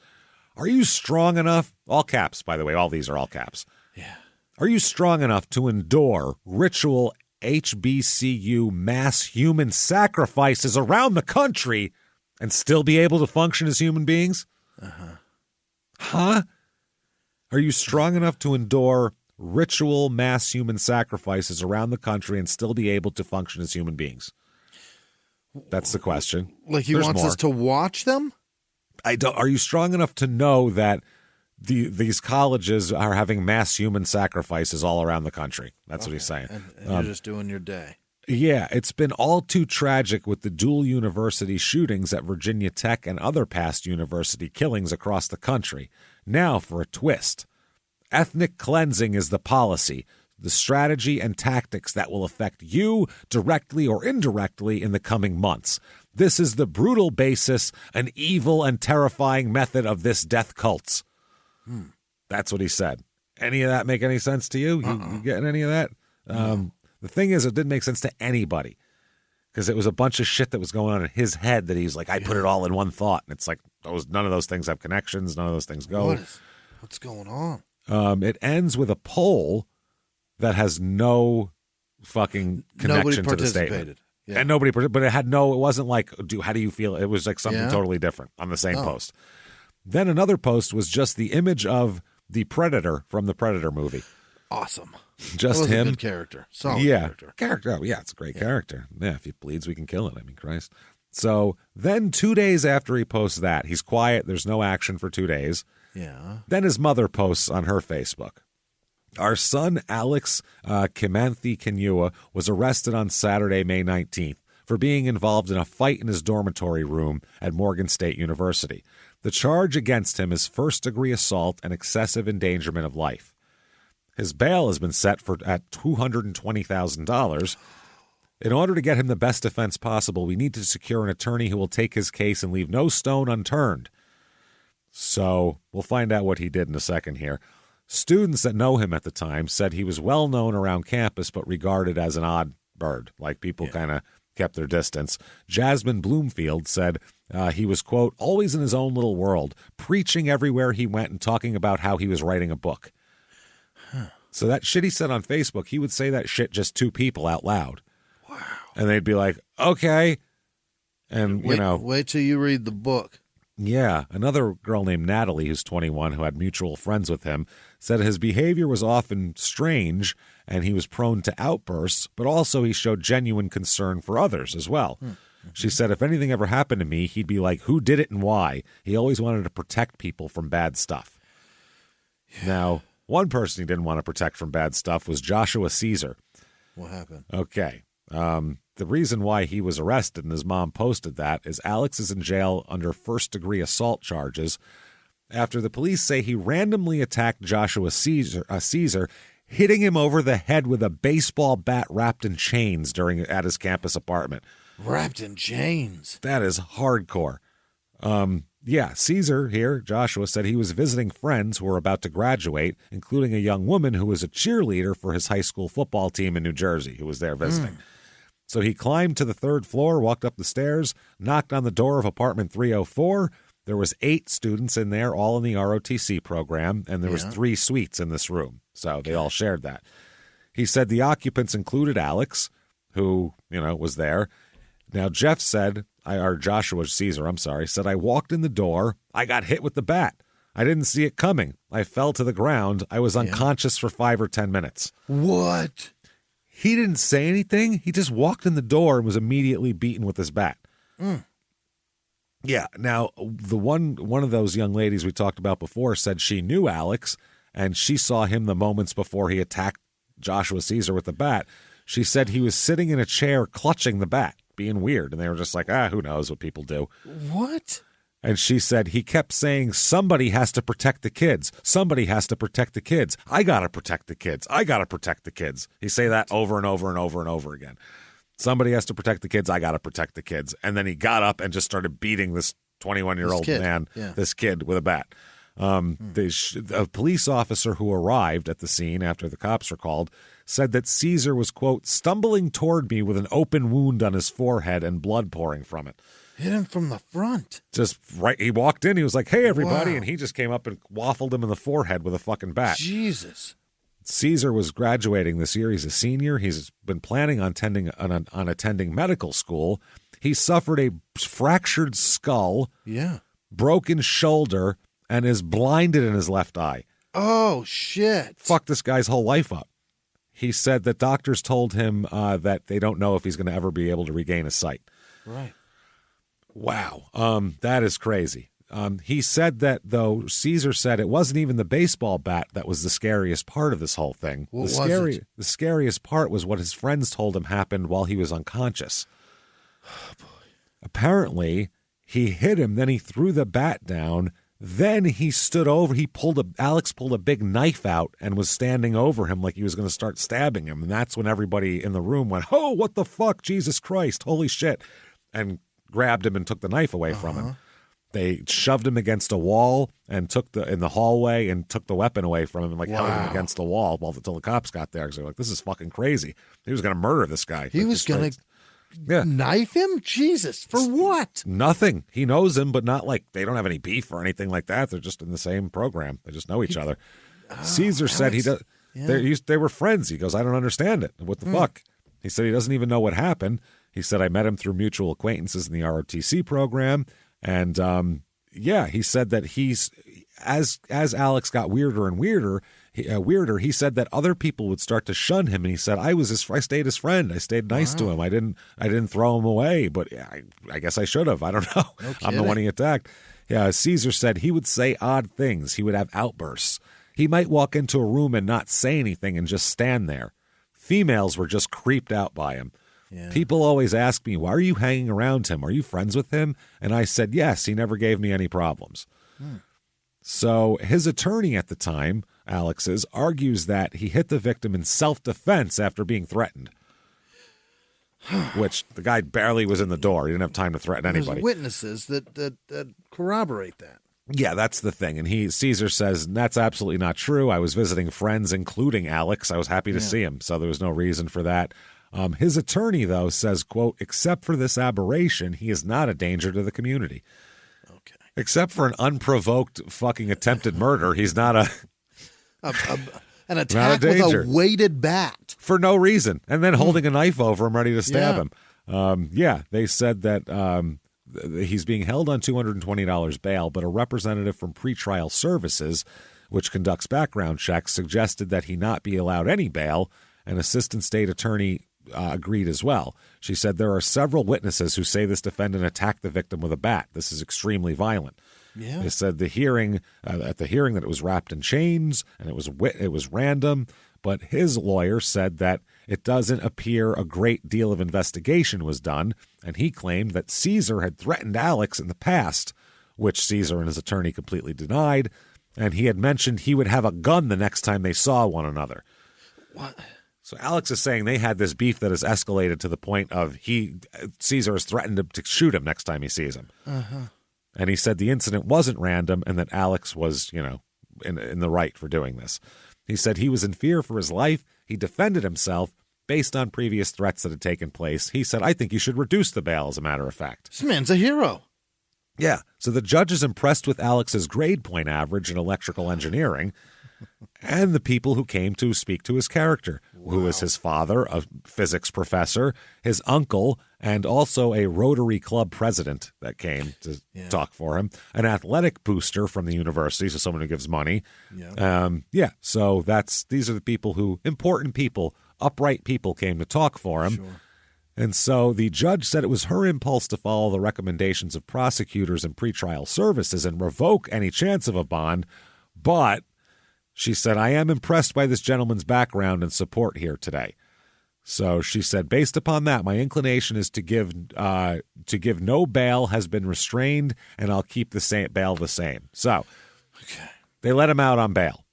Are you strong enough? All caps, by the way. All these are all caps. Yeah. Are you strong enough to endure ritual HBCU mass human sacrifices around the country and still be able to function as human beings? Huh? Are you strong enough to endure ritual mass human sacrifices around the country and still be able to function as human beings? That's the question. Like he There's wants more. us to watch them? Are you strong enough to know that these colleges are having mass human sacrifices all around the country? That's what he's saying. And you're just doing your day. Yeah, it's been all too tragic with the dual university shootings at Virginia Tech and other past university killings across the country. Now for a twist. Ethnic cleansing is the policy, the strategy and tactics that will affect you directly or indirectly in the coming months. This is the brutal basis, an evil and terrifying method of this death cults. That's what he said. Any of that make any sense to you? You getting any of that? No. The thing is, it didn't make sense to anybody because it was a bunch of shit that was going on in his head that he's like, I put it all in one thought. And it's like, none of those things have connections. None of those things go. What's going on? It ends with a poll that has no fucking connection to the statement. Yeah. And nobody, but it wasn't like, how do you feel? It was like something totally different on the same post. Then another post was just the image of the Predator from the Predator movie. Awesome. Just him. A good character. Solid character. Oh, yeah, it's a great character. Yeah, if he bleeds, we can kill it. I mean, Christ. So then 2 days after he posts that, he's quiet. There's no action for 2 days. Yeah. Then his mother posts on her Facebook. Our son, Alex Kimanthi Kenyua, was arrested on Saturday, May 19th, for being involved in a fight in his dormitory room at Morgan State University. The charge against him is first-degree assault and excessive endangerment of life. His bail has been set at $220,000. In order to get him the best defense possible, we need to secure an attorney who will take his case and leave no stone unturned. So we'll find out what he did in a second here. Students that know him at the time said he was well known around campus but regarded as an odd bird, like people kind of kept their distance. Jasmine Bloomfield said he was, quote, always in his own little world, preaching everywhere he went and talking about how he was writing a book. So that shit he said on Facebook, he would say that shit just to people out loud. Wow. And they'd be like, okay. And, wait till you read the book. Yeah. Another girl named Natalie, who's 21, who had mutual friends with him, said his behavior was often strange and he was prone to outbursts, but also he showed genuine concern for others as well. Mm-hmm. She said, if anything ever happened to me, he'd be like, who did it and why? He always wanted to protect people from bad stuff. Yeah. Now, one person he didn't want to protect from bad stuff was Joshua Caesar. What happened? Okay. The reason why he was arrested, and his mom posted that, is Alex is in jail under first-degree assault charges after the police say he randomly attacked Joshua Caesar, hitting him over the head with a baseball bat wrapped in chains at his campus apartment. Wrapped in chains? That is hardcore. Caesar here, Joshua, said he was visiting friends who were about to graduate, including a young woman who was a cheerleader for his high school football team in New Jersey, who was there visiting. So he climbed to the third floor, walked up the stairs, knocked on the door of apartment 304. There was 8 students in there, all in the ROTC program, and there was 3 suites in this room. So they all shared that. He said the occupants included Alex, who, was there. Now, Joshua Caesar, said, I walked in the door. I got hit with the bat. I didn't see it coming. I fell to the ground. I was unconscious for 5 or 10 minutes. What? He didn't say anything. He just walked in the door and was immediately beaten with his bat. Yeah. Now, the one of those young ladies we talked about before said she knew Alex, and she saw him the moments before he attacked Joshua Caesar with the bat. She said he was sitting in a chair clutching the bat, being weird. And they were just like, who knows what people do. What? And she said he kept saying, somebody has to protect the kids. Somebody has to protect the kids. I got to protect the kids. I got to protect the kids. He say that over and over and over and over again. Somebody has to protect the kids. I got to protect the kids. And then he got up and just started beating this 21-year-old man, this kid, with a bat. A police officer who arrived at the scene after the cops were called said that Caesar was, quote, stumbling toward me with an open wound on his forehead and blood pouring from it. Hit him from the front. Just right. He walked in. He was like, hey, everybody. Wow. And he just came up and waffled him in the forehead with a fucking bat. Jesus. Caesar was graduating this year. He's a senior. He's been planning on attending medical school. He suffered a fractured skull, broken shoulder, and is blinded in his left eye. Oh, shit. Fuck this guy's whole life up. He said that doctors told him that they don't know if he's going to ever be able to regain his sight. Right. Wow. That is crazy. He said that, though, Caesar said it wasn't even the baseball bat that was the scariest part of this whole thing. What was it? The scariest part was what his friends told him happened while he was unconscious. Oh, boy. Apparently, he hit him, then he threw the bat down, then he stood over. Alex pulled a big knife out and was standing over him like he was going to start stabbing him. And that's when everybody in the room went, oh, what the fuck? Jesus Christ. Holy shit. And grabbed him and took the knife away from him. They shoved him against a wall and in the hallway and took the weapon away from him and held him against the wall until the cops got there. Because they're like, this is fucking crazy. He was going to murder this guy. He was going to knife him? Jesus, for what? Nothing. He knows him, but not like they don't have any beef or anything like that. They're just in the same program. They just know each other. Caesar said he does. Yeah. They were friends. He goes, I don't understand it. What the fuck? He said he doesn't even know what happened. He said, I met him through mutual acquaintances in the ROTC program. And, he said that as Alex got weirder and weirder, he said that other people would start to shun him. And he said, I stayed his friend. I stayed nice to him. I didn't throw him away, but I guess I should have. I don't know. No I'm the one he attacked. Yeah. Caesar said he would say odd things. He would have outbursts. He might walk into a room and not say anything and just stand there. Females were just creeped out by him. Yeah. People always ask me, why are you hanging around him? Are you friends with him? And I said, yes, he never gave me any problems. So his attorney at the time, Alex's, argues that he hit the victim in self-defense after being threatened, which the guy barely was in the door. He didn't have time to threaten anybody. There's witnesses that corroborate that. Yeah, that's the thing. And Caesar says, that's absolutely not true. I was visiting friends, including Alex. I was happy to see him, so there was no reason for that. His attorney, though, says, quote, except for this aberration, he is not a danger to the community. Okay. Except for an unprovoked fucking attempted murder, he's not an attack with a weighted bat. For no reason. And then holding a knife over him, ready to stab him. They said that he's being held on $220 bail, but a representative from pretrial services, which conducts background checks, suggested that he not be allowed any bail. An assistant state attorney agreed as well. She said there are several witnesses who say this defendant attacked the victim with a bat. This is extremely violent. Yeah. They said at the hearing that it was wrapped in chains and it was random, but his lawyer said that it doesn't appear a great deal of investigation was done, and he claimed that Caesar had threatened Alex in the past, which Caesar and his attorney completely denied, and he had mentioned he would have a gun the next time they saw one another. What? So Alex is saying they had this beef that has escalated to the point of Caesar has threatened to shoot him next time he sees him. Uh-huh. And he said the incident wasn't random and that Alex was, in the right for doing this. He said he was in fear for his life. He defended himself based on previous threats that had taken place. He said, I think you should reduce the bail, as a matter of fact. This man's a hero. Yeah. So the judge is impressed with Alex's grade point average in electrical engineering and the people who came to speak to his character, who is his father, a physics professor, his uncle, and also a Rotary Club president that came to talk for him, an athletic booster from the university, so someone who gives money. Yeah. So these are the people important people, upright people came to talk for him. Sure. And so the judge said it was her impulse to follow the recommendations of prosecutors and pretrial services and revoke any chance of a bond, but she said, I am impressed by this gentleman's background and support here today. So she said, based upon that, my inclination is to give no bail has been restrained, and I'll keep the bail the same. So they let him out on bail.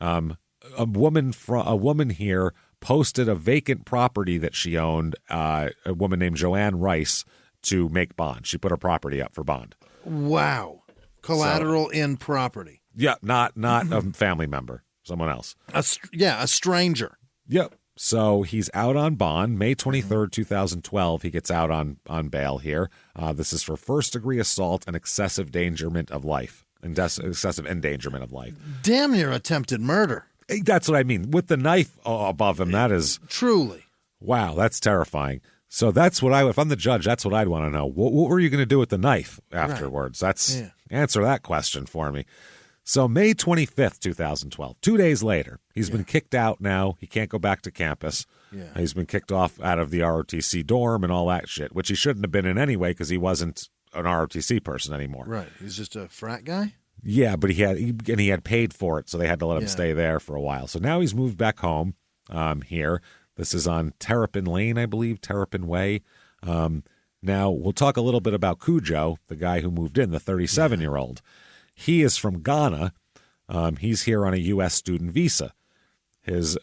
A woman here posted a vacant property that she owned, a woman named Joanne Rice, to make bond. She put her property up for bond. Wow. Collateral in property. Yeah, not a family member, someone else. A stranger. Yep. So he's out on bond. May 23rd, 2012, he gets out on bail here. This is for first-degree assault and excessive endangerment of life. Excessive endangerment of life. Damn near attempted murder. That's what I mean. With the knife above him, that is... Truly. Wow, that's terrifying. So that's what if I'm the judge, that's what I'd want to know. What were you going to do with the knife afterwards? Right. Answer that question for me. So May 25th, 2012, 2 days later, he's been kicked out now. He can't go back to campus. Yeah. He's been kicked off out of the ROTC dorm and all that shit, which he shouldn't have been in anyway because he wasn't an ROTC person anymore. Right. He's just a frat guy? Yeah, but he had paid for it, so they had to let him stay there for a while. So now he's moved back home here. This is on Terrapin Lane, I believe, Terrapin Way. Now, we'll talk a little bit about Cujo, the guy who moved in, the 37-year-old. He is from Ghana. He's here on a U.S. student visa. His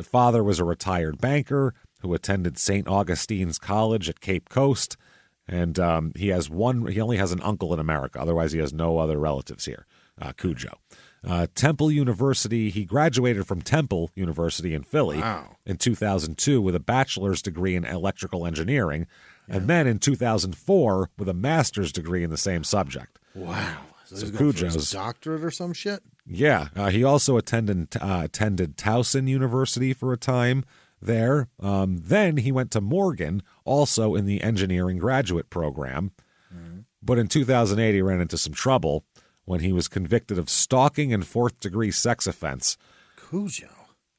father was a retired banker who attended St. Augustine's College at Cape Coast. And he only has an uncle in America. Otherwise, he has no other relatives here, Cujo. Temple University, he graduated from Temple University in Philly in 2002 with a bachelor's degree in electrical engineering, and then in 2004 with a master's degree in the same subject. Wow. So Cujo's doctorate or some shit? Yeah. He also attended Towson University for a time there. Then he went to Morgan, also in the engineering graduate program. But in 2008, he ran into some trouble when he was convicted of stalking and fourth-degree sex offense. Cujo.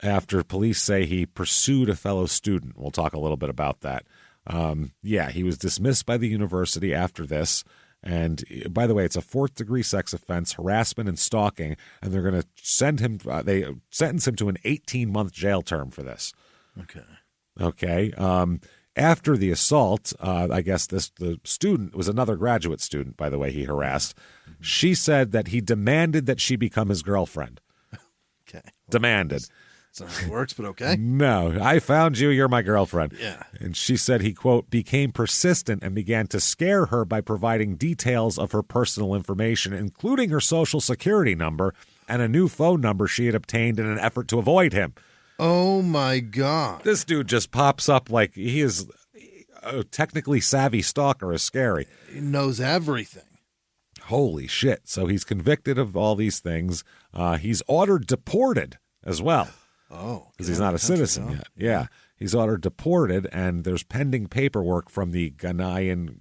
After police say he pursued a fellow student. We'll talk a little bit about that. He was dismissed by the university after this. And by the way, it's a fourth-degree sex offense, harassment and stalking, and they're going to sentence him to an 18-month jail term for this. Okay. After the assault, I guess the student was another graduate student, by the way, he harassed. She said that he demanded that she become his girlfriend. Okay. Demanded. So it works, but okay. No, I found you. You're my girlfriend. Yeah. And she said he, quote, became persistent and began to scare her by providing details of her personal information, including her social security number and a new phone number she had obtained in an effort to avoid him. Oh, my God. This dude just pops up like he is a technically savvy stalker is scary. He knows everything. Holy shit. So he's convicted of all these things. He's ordered deported as well. Oh. Because he's not a citizen yet. Yeah. He's ordered deported, and there's pending paperwork from the Ghanaian,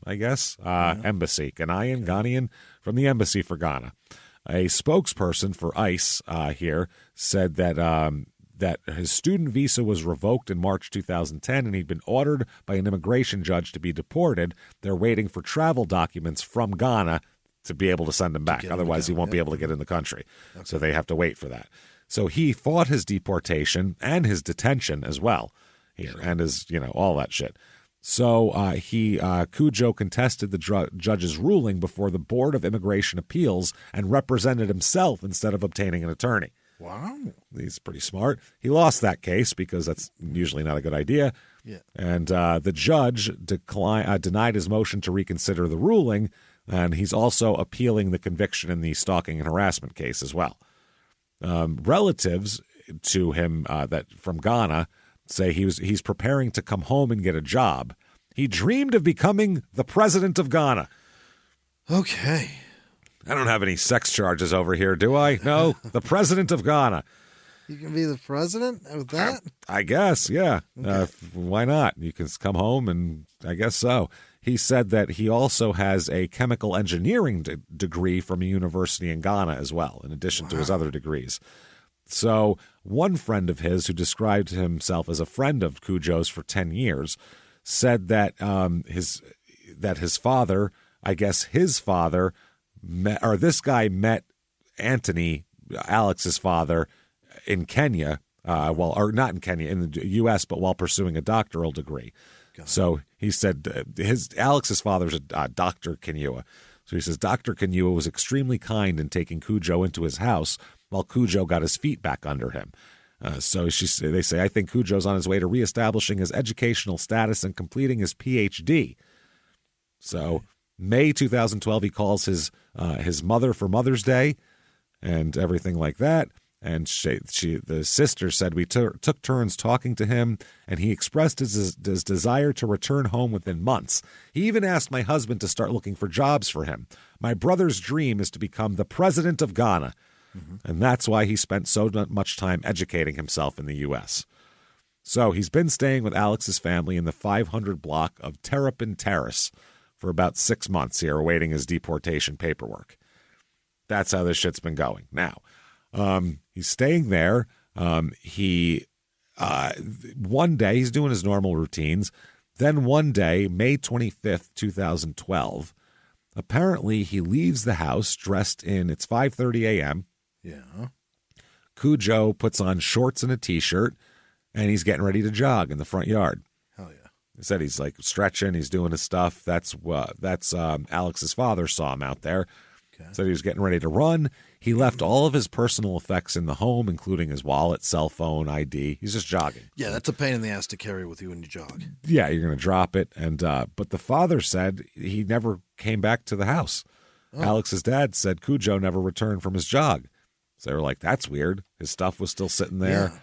I guess, embassy. Ghanaian, from the embassy for Ghana. A spokesperson for ICE here said that his student visa was revoked in March 2010, and he'd been ordered by an immigration judge to be deported. They're waiting for travel documents from Ghana to be able to send him back. Otherwise, he won't be able to get in the country. Okay. So they have to wait for that. So he fought his deportation and his detention as well here, and his, all that shit. So Cujo contested the judge's ruling before the Board of Immigration Appeals and represented himself instead of obtaining an attorney. Wow. He's pretty smart. He lost that case because that's usually not a good idea. Yeah. And the judge denied his motion to reconsider the ruling, and he's also appealing the conviction in the stalking and harassment case as well. Relatives to him that from Ghana say he's preparing to come home and get a job. He dreamed of becoming the president of Ghana. Okay. I don't have any sex charges over here, do I? No, the president of Ghana. You can be the president with that? I guess, yeah. Okay. Why not? You can come home, and I guess so. He said that he also has a chemical engineering degree from a university in Ghana as well, in addition to his other degrees. So one friend of his, who described himself as a friend of Cujo's for 10 years, said that his father, I guess his father, this guy met Anthony, Alex's father, in Kenya, not in Kenya, in the U.S., but while pursuing a doctoral degree. So he said Alex's father's a Dr. Kenua. So he says Dr. Kenua was extremely kind in taking Cujo into his house while Cujo got his feet back under him. They say, I think Cujo's on his way to reestablishing his educational status and completing his Ph.D. So May 2012, he calls his mother for Mother's Day and everything like that. And the sister said, we took turns talking to him, and he expressed his desire to return home within months. He even asked my husband to start looking for jobs for him. My brother's dream is to become the president of Ghana, and that's why he spent so much time educating himself in the U.S. So he's been staying with Alex's family in the 500 block of Terrapin Terrace for about 6 months here, awaiting his deportation paperwork. That's how this shit's been going. Now, he's staying there. One day he's doing his normal routines. Then one day, May 25th, 2012, apparently he leaves the house dressed in, it's 5:30 a.m. Yeah. Cujo puts on shorts and a T-shirt, and he's getting ready to jog in the front yard. Hell yeah. He said he's like stretching, he's doing his stuff. That's Alex's father saw him out there. Okay. Said he was getting ready to run. He left all of his personal effects in the home, including his wallet, cell phone, ID. He's just jogging. Yeah, that's a pain in the ass to carry with you when you jog. Yeah, you're going to drop it. And but the father said he never came back to the house. Alex's dad said Cujo never returned from his jog. So they were like, that's weird. His stuff was still sitting there.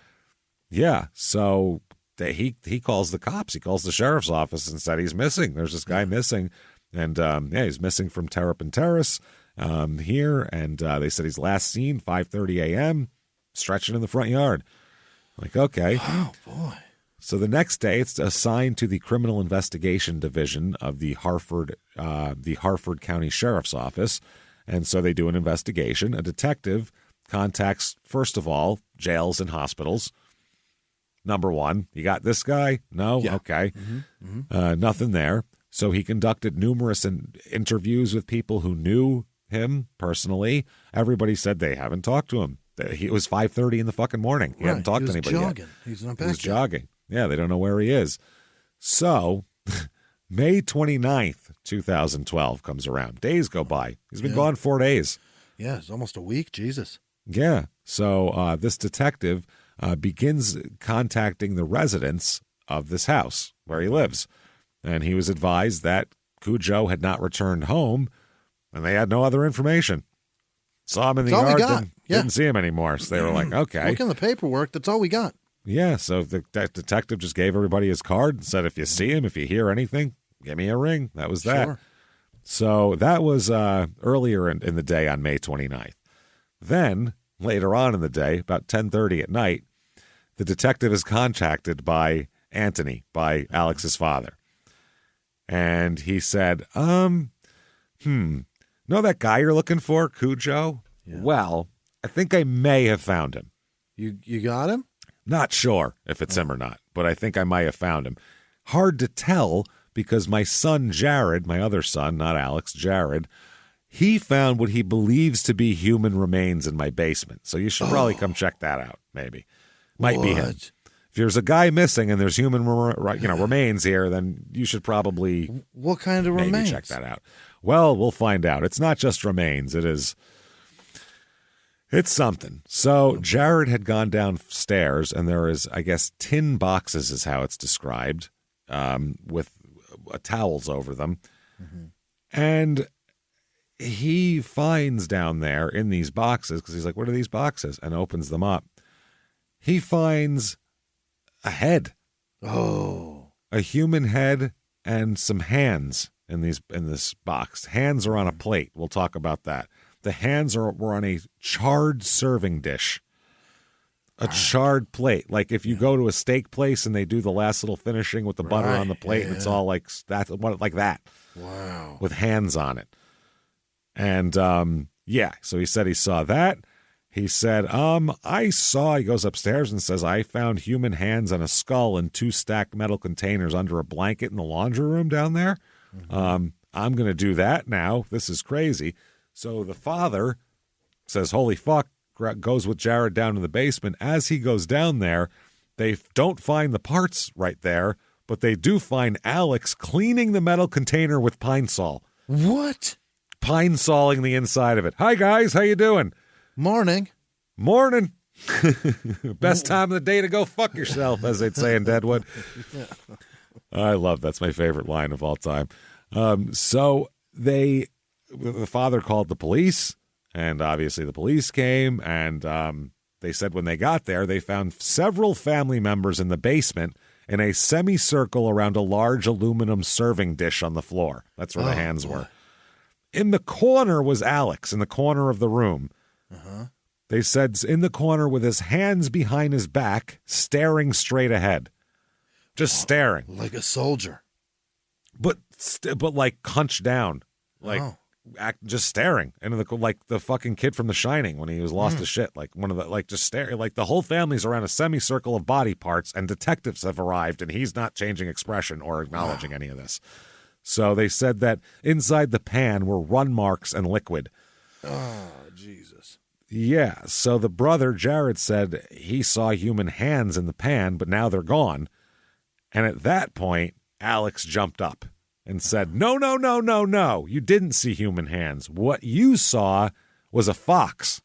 Yeah. So he calls the cops. He calls the sheriff's office and said he's missing. There's this guy missing. And he's missing from Terrapin Terrace here. And they said he's last seen 5:30 a.m. stretching in the front yard. Like, okay. Oh, boy. So the next day, it's assigned to the Criminal Investigation Division of the Harford County Sheriff's Office. And so they do an investigation. A detective contacts, first of all, jails and hospitals. Number one, you got this guy? No? Yeah. Okay. Nothing there. So he conducted numerous interviews with people who knew him personally. Everybody said they haven't talked to him. It was 5:30 in the fucking morning. He hadn't talked to anybody jogging. yet. He's not back He was jogging. Yeah, they don't know where he is. So May 29th, 2012 comes around. Days go by. He's been gone 4 days. Yeah, it's almost a week. Jesus. Yeah. So this detective begins contacting the residents of this house where he lives. And he was advised that Cujo had not returned home, and they had no other information. Saw him in the yard, didn't see him anymore. So they were like, okay. Look in the paperwork. That's all we got. Yeah, so the detective just gave everybody his card and said, if you see him, if you hear anything, give me a ring. That was that. Sure. So that was earlier in the day on May 29th. Then, later on in the day, about 10:30 at night, the detective is contacted by Anthony, by Alex's father. And he said, know that guy you're looking for, Cujo? Yeah. Well, I think I may have found him. You got him? Not sure if it's him or not, but I think I might have found him. Hard to tell because my son Jared, my other son, not Alex, Jared, he found what he believes to be human remains in my basement. So you should probably come check that out, maybe. Might be him. If there's a guy missing and there's human remains here, then you should probably what kind of maybe remains? Check that out. Well, we'll find out. It's not just remains. It's something. So Jared had gone downstairs, and there is, I guess, tin boxes is how it's described, with towels over them. Mm-hmm. And he finds down there in these boxes, because he's like, what are these boxes? And opens them up. He finds a head. Oh. A human head and some hands in this box. Hands are on a plate. We'll talk about that. The hands were on a charred serving dish. A charred plate. Like if you go to a steak place and they do the last little finishing with the butter on the plate, and it's all like that. Wow. With hands on it. And so he said he saw that. He said, he goes upstairs and says, I found human hands and a skull in 2 stacked metal containers under a blanket in the laundry room down there. Mm-hmm. I'm going to do that now. This is crazy. So the father says, holy fuck, goes with Jared down to the basement. As he goes down there, they don't find the parts right there, but they do find Alex cleaning the metal container with Pine Sol. What? Pine Soling the inside of it. Hi, guys. How you doing? Morning. Best time of the day to go fuck yourself, as they'd say in Deadwood. I love that's my favorite line of all time. So the father called the police, and obviously the police came, and they said when they got there, they found several family members in the basement in a semicircle around a large aluminum serving dish on the floor. That's where the hands were. In the corner was Alex, in the corner of the room. Uh-huh. They said in the corner with his hands behind his back, staring straight ahead. Just staring. Like a soldier. But like hunched down. Like just staring. And like the fucking kid from The Shining when he was lost to shit. Like one of the, like just staring. Like the whole family's around a semicircle of body parts, and detectives have arrived, and he's not changing expression or acknowledging any of this. So they said that inside the pan were run marks and liquid. Oh, Jesus. Yeah, so the brother, Jared, said he saw human hands in the pan, but now they're gone. And at that point, Alex jumped up and said, no, you didn't see human hands. What you saw was a fox.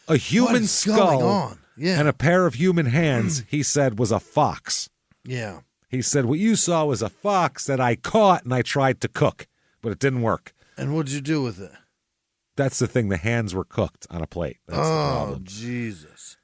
A human What is going skull on? Yeah. and a pair of human hands, he said, was a fox. Yeah. He said, what you saw was a fox that I caught and I tried to cook, but it didn't work. And what'd you do with it? That's the thing. The hands were cooked on a plate. That's the problem. Jesus.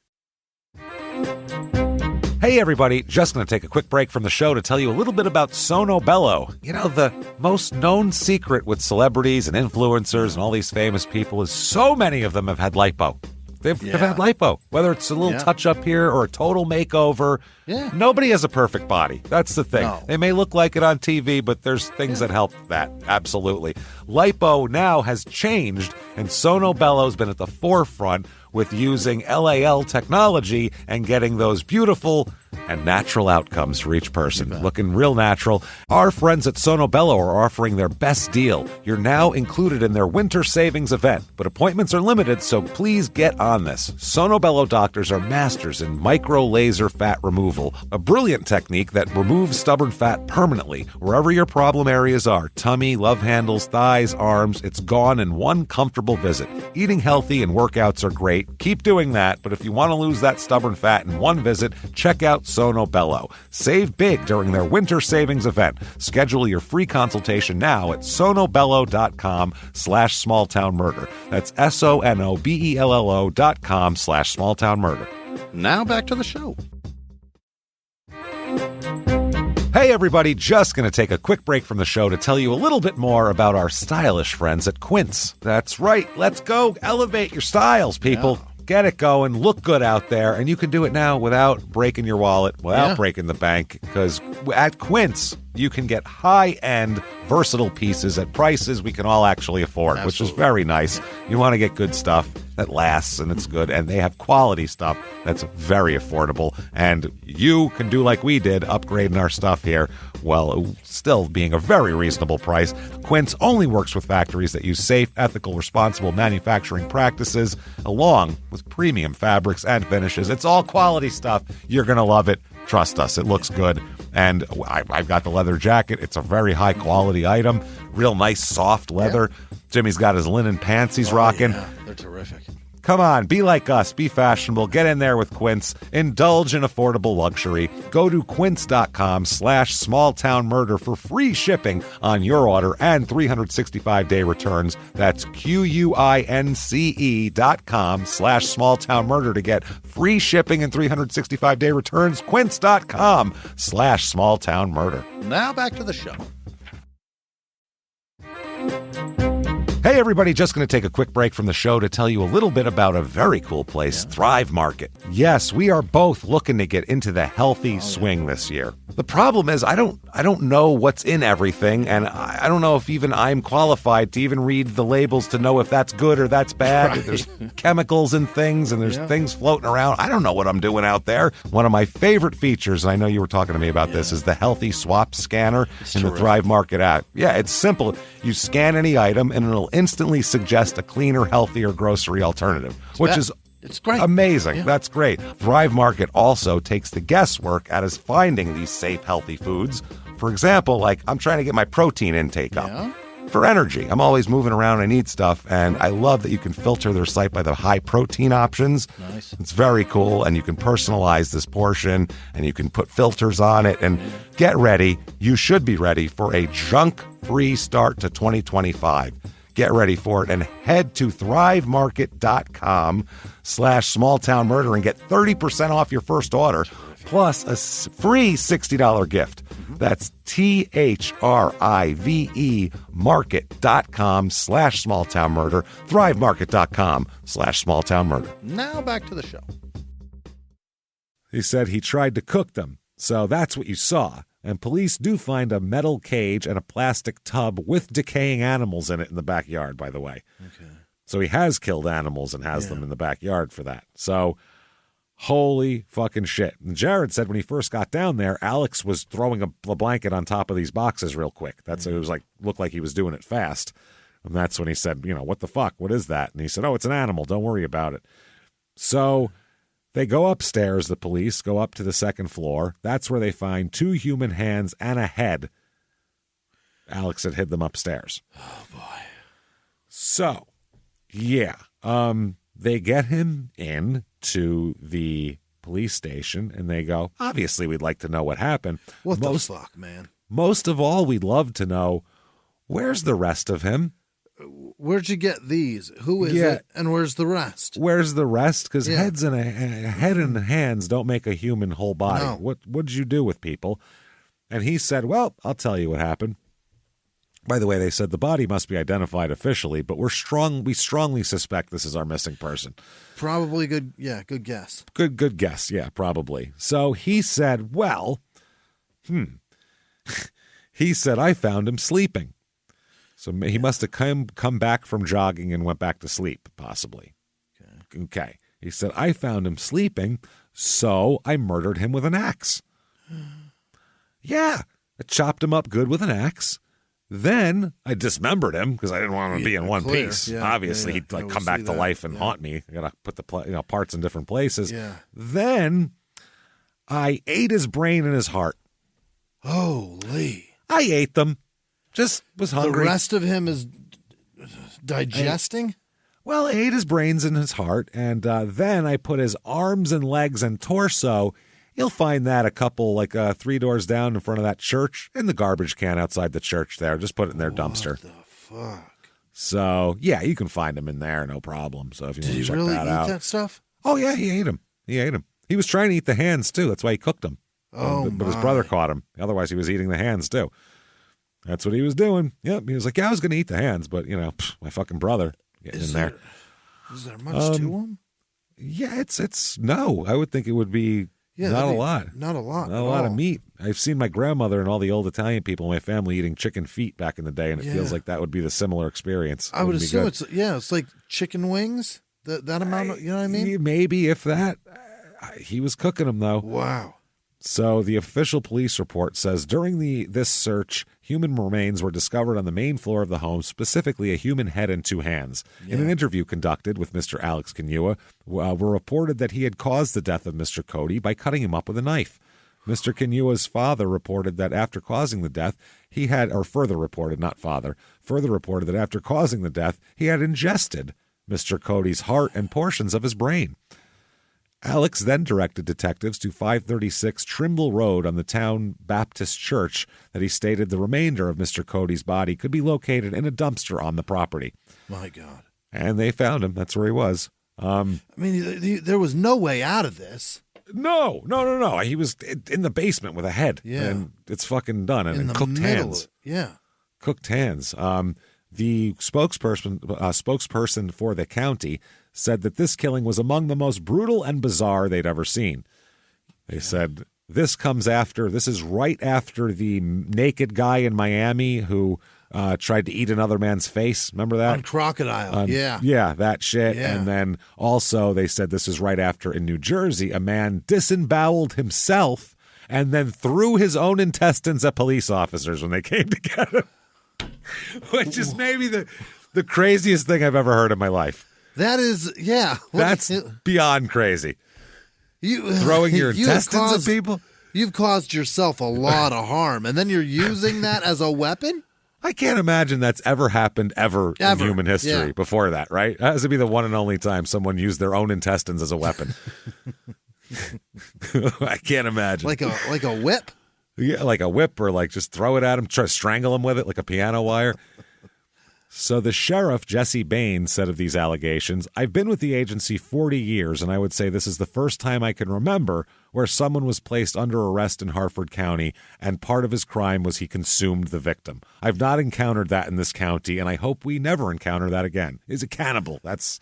Hey, everybody. Just going to take a quick break from the show to tell you a little bit about Sono Bello. You know, the most known secret with celebrities and influencers and all these famous people is so many of them have had lipo. They've had lipo, whether it's a little touch-up here or a total makeover. Yeah. Nobody has a perfect body. That's the thing. No. They may look like it on TV, but there's things that help that. Absolutely. Lipo now has changed, and Sono Bello's been at the forefront with using LAL technology and getting those beautiful and natural outcomes for each person. Looking real natural. Our friends at Sono Bello are offering their best deal. You're now included in their winter savings event, but appointments are limited, so please get on this. Sono Bello doctors are masters in micro laser fat removal, a brilliant technique that removes stubborn fat permanently. Wherever your problem areas are, tummy, love handles, thighs, arms, it's gone in one comfortable visit. Eating healthy and workouts are great. Keep doing that, but if you want to lose that stubborn fat in one visit, check out Sono Bello. Save big during their winter savings event. Schedule your free consultation now at sonobello.com/smalltownmurder. That's sonobello.com/smalltownmurder. Now back to the show. Hey everybody, just going to take a quick break from the show to tell you a little bit more about our stylish friends at Quince. That's right, let's go elevate your styles, people. Yeah. Get it going, look good out there, and you can do it now without breaking your wallet, without breaking the bank, because at Quince, you can get high-end, versatile pieces at prices we can all actually afford, which is very nice. You want to get good stuff that lasts and it's good, and they have quality stuff that's very affordable, and you can do like we did, upgrading our stuff here, while still being a very reasonable price. Quince only works with factories that use safe, ethical, responsible manufacturing practices, along with premium fabrics and finishes. It's all quality stuff. You're going to love it. Trust us, it looks good. And I've got the leather jacket. It's a very high-quality item. Real nice, soft leather. Yeah. Jimmie's got his linen pants he's rocking. Yeah, they're terrific. Come on, be like us. Be fashionable. Get in there with Quince. Indulge in affordable luxury. Go to quince.com/smalltownmurder for free shipping on your order and 365-day returns. That's QUINCE.com/smalltownmurder to get free shipping and 365-day returns. Quince.com/smalltownmurder. Now back to the show. Hey everybody, just going to take a quick break from the show to tell you a little bit about a very cool place, Thrive Market. Yes, we are both looking to get into the healthy swing this year. The problem is I don't know what's in everything, and I don't know if even I'm qualified to even read the labels to know if that's good or that's bad. Right. There's chemicals and things, and there's things floating around. I don't know what I'm doing out there. One of my favorite features, and I know you were talking to me about this, is the Healthy Swap Scanner in the Thrive Market app. Yeah, it's simple. You scan any item, and it'll instantly suggest a cleaner, healthier grocery alternative, which is it's great. Amazing. Yeah. That's great. Thrive Market also takes the guesswork out of finding these safe, healthy foods. For example, like I'm trying to get my protein intake up for energy. I'm always moving around. I need stuff, and I love that you can filter their site by the high protein options. Nice. It's very cool, and you can personalize this portion, and you can put filters on it, and get ready. You should be ready for a junk-free start to 2025. Get ready for it and head to thrivemarket.com/smalltownmurder and get 30% off your first order plus a free $60 gift. That's THRIVE market.com/smalltownmurder, thrivemarket.com/smalltownmurder. Now back to the show. He said he tried to cook them, so that's what you saw. And police do find a metal cage and a plastic tub with decaying animals in it in the backyard, by the way. Okay. So he has killed animals and has them in the backyard for that. So, holy fucking shit. And Jared said when he first got down there, Alex was throwing a blanket on top of these boxes real quick. That's it was like looked like he was doing it fast. And that's when he said, what the fuck? What is that? And he said, it's an animal. Don't worry about it. So they go upstairs, the police go up to the second floor. That's where they find 2 human hands and a head. Alex had hid them upstairs. Oh, boy. So, yeah. they get him in to the police station, and they go, obviously, we'd like to know what happened. What the fuck, man? Most of all, we'd love to know, where's the rest of him? Where'd you get these? Who is it? And where's the rest? Where's the rest? Because head and hands don't make a human whole body. No. What'd you do with people? And he said, well, I'll tell you what happened. By the way, they said the body must be identified officially, but we strongly suspect this is our missing person. Probably good guess. Good guess, yeah, probably. So he said, well, he said, I found him sleeping. So he must have come back from jogging and went back to sleep, possibly. Okay. He said, I found him sleeping, so I murdered him with an axe. Yeah, I chopped him up good with an axe. Then I dismembered him because I didn't want him to be in one piece. Yeah, obviously, he'd come back to life and haunt me. I got to put the parts in different places. Yeah. Then I ate his brain and his heart. Holy. I ate them. Just was hungry. The rest of him is digesting? Well, I ate his brains and his heart, and then I put his arms and legs and torso. You'll find that a couple, 3 doors down in front of that church, in the garbage can outside the church there. Just put it in their dumpster. What the fuck? So, yeah, you can find him in there, no problem. So if you want to check that out. Did he really eat that stuff? Oh, yeah, he ate him. He was trying to eat the hands, too. That's why he cooked them. But his brother caught him. Otherwise, he was eating the hands, too. That's what he was doing. Yep, he was like, yeah, I was going to eat the hands, but, my fucking brother getting in there. Is there much to him? Yeah, it's no. I would think it would be not a lot. Not a lot. Not a lot of meat. I've seen my grandmother and all the old Italian people in my family eating chicken feet back in the day, and it feels like that would be the similar experience. I would assume it's like chicken wings, that amount, you know what I mean? Maybe, if that. He was cooking them, though. Wow. So the official police report says during this search, human remains were discovered on the main floor of the home, specifically a human head and 2 hands. Yeah. In an interview conducted with Mr. Alex Cannibal, were reported that he had caused the death of Mr. Cody by cutting him up with a knife. Mr. Cannibal's father reported that after causing the death, further reported that after causing the death, he had ingested Mr. Cody's heart and portions of his brain. Alex then directed detectives to 536 Trimble Road on the town Baptist Church that he stated the remainder of Mr. Cody's body could be located in a dumpster on the property. My God. And they found him. That's where he was. There was no way out of this. No. He was in the basement with a head. Yeah. And it's fucking done. And cooked hands. Yeah. Cooked hands. The spokesperson for the county said that this killing was among the most brutal and bizarre they'd ever seen. They said this is right after the naked guy in Miami who tried to eat another man's face. Remember that? On Crocodile. Yeah, that shit. Yeah. And then also they said this is right after in New Jersey, a man disemboweled himself and then threw his own intestines at police officers when they came to get him. Which is maybe the craziest thing I've ever heard in my life. That is, yeah. That's beyond crazy. Throwing your intestines at people? You've caused yourself a lot of harm, and then you're using that as a weapon? I can't imagine that's ever happened ever. In human history before that, right? That has to be the one and only time someone used their own intestines as a weapon. I can't imagine. Like a whip? Yeah, like a whip, or just throw it at him, try to strangle him with it like a piano wire. So the sheriff, Jesse Bain, said of these allegations, I've been with the agency 40 years, and I would say this is the first time I can remember where someone was placed under arrest in Harford County, and part of his crime was he consumed the victim. I've not encountered that in this county, and I hope we never encounter that again. He's a cannibal. That's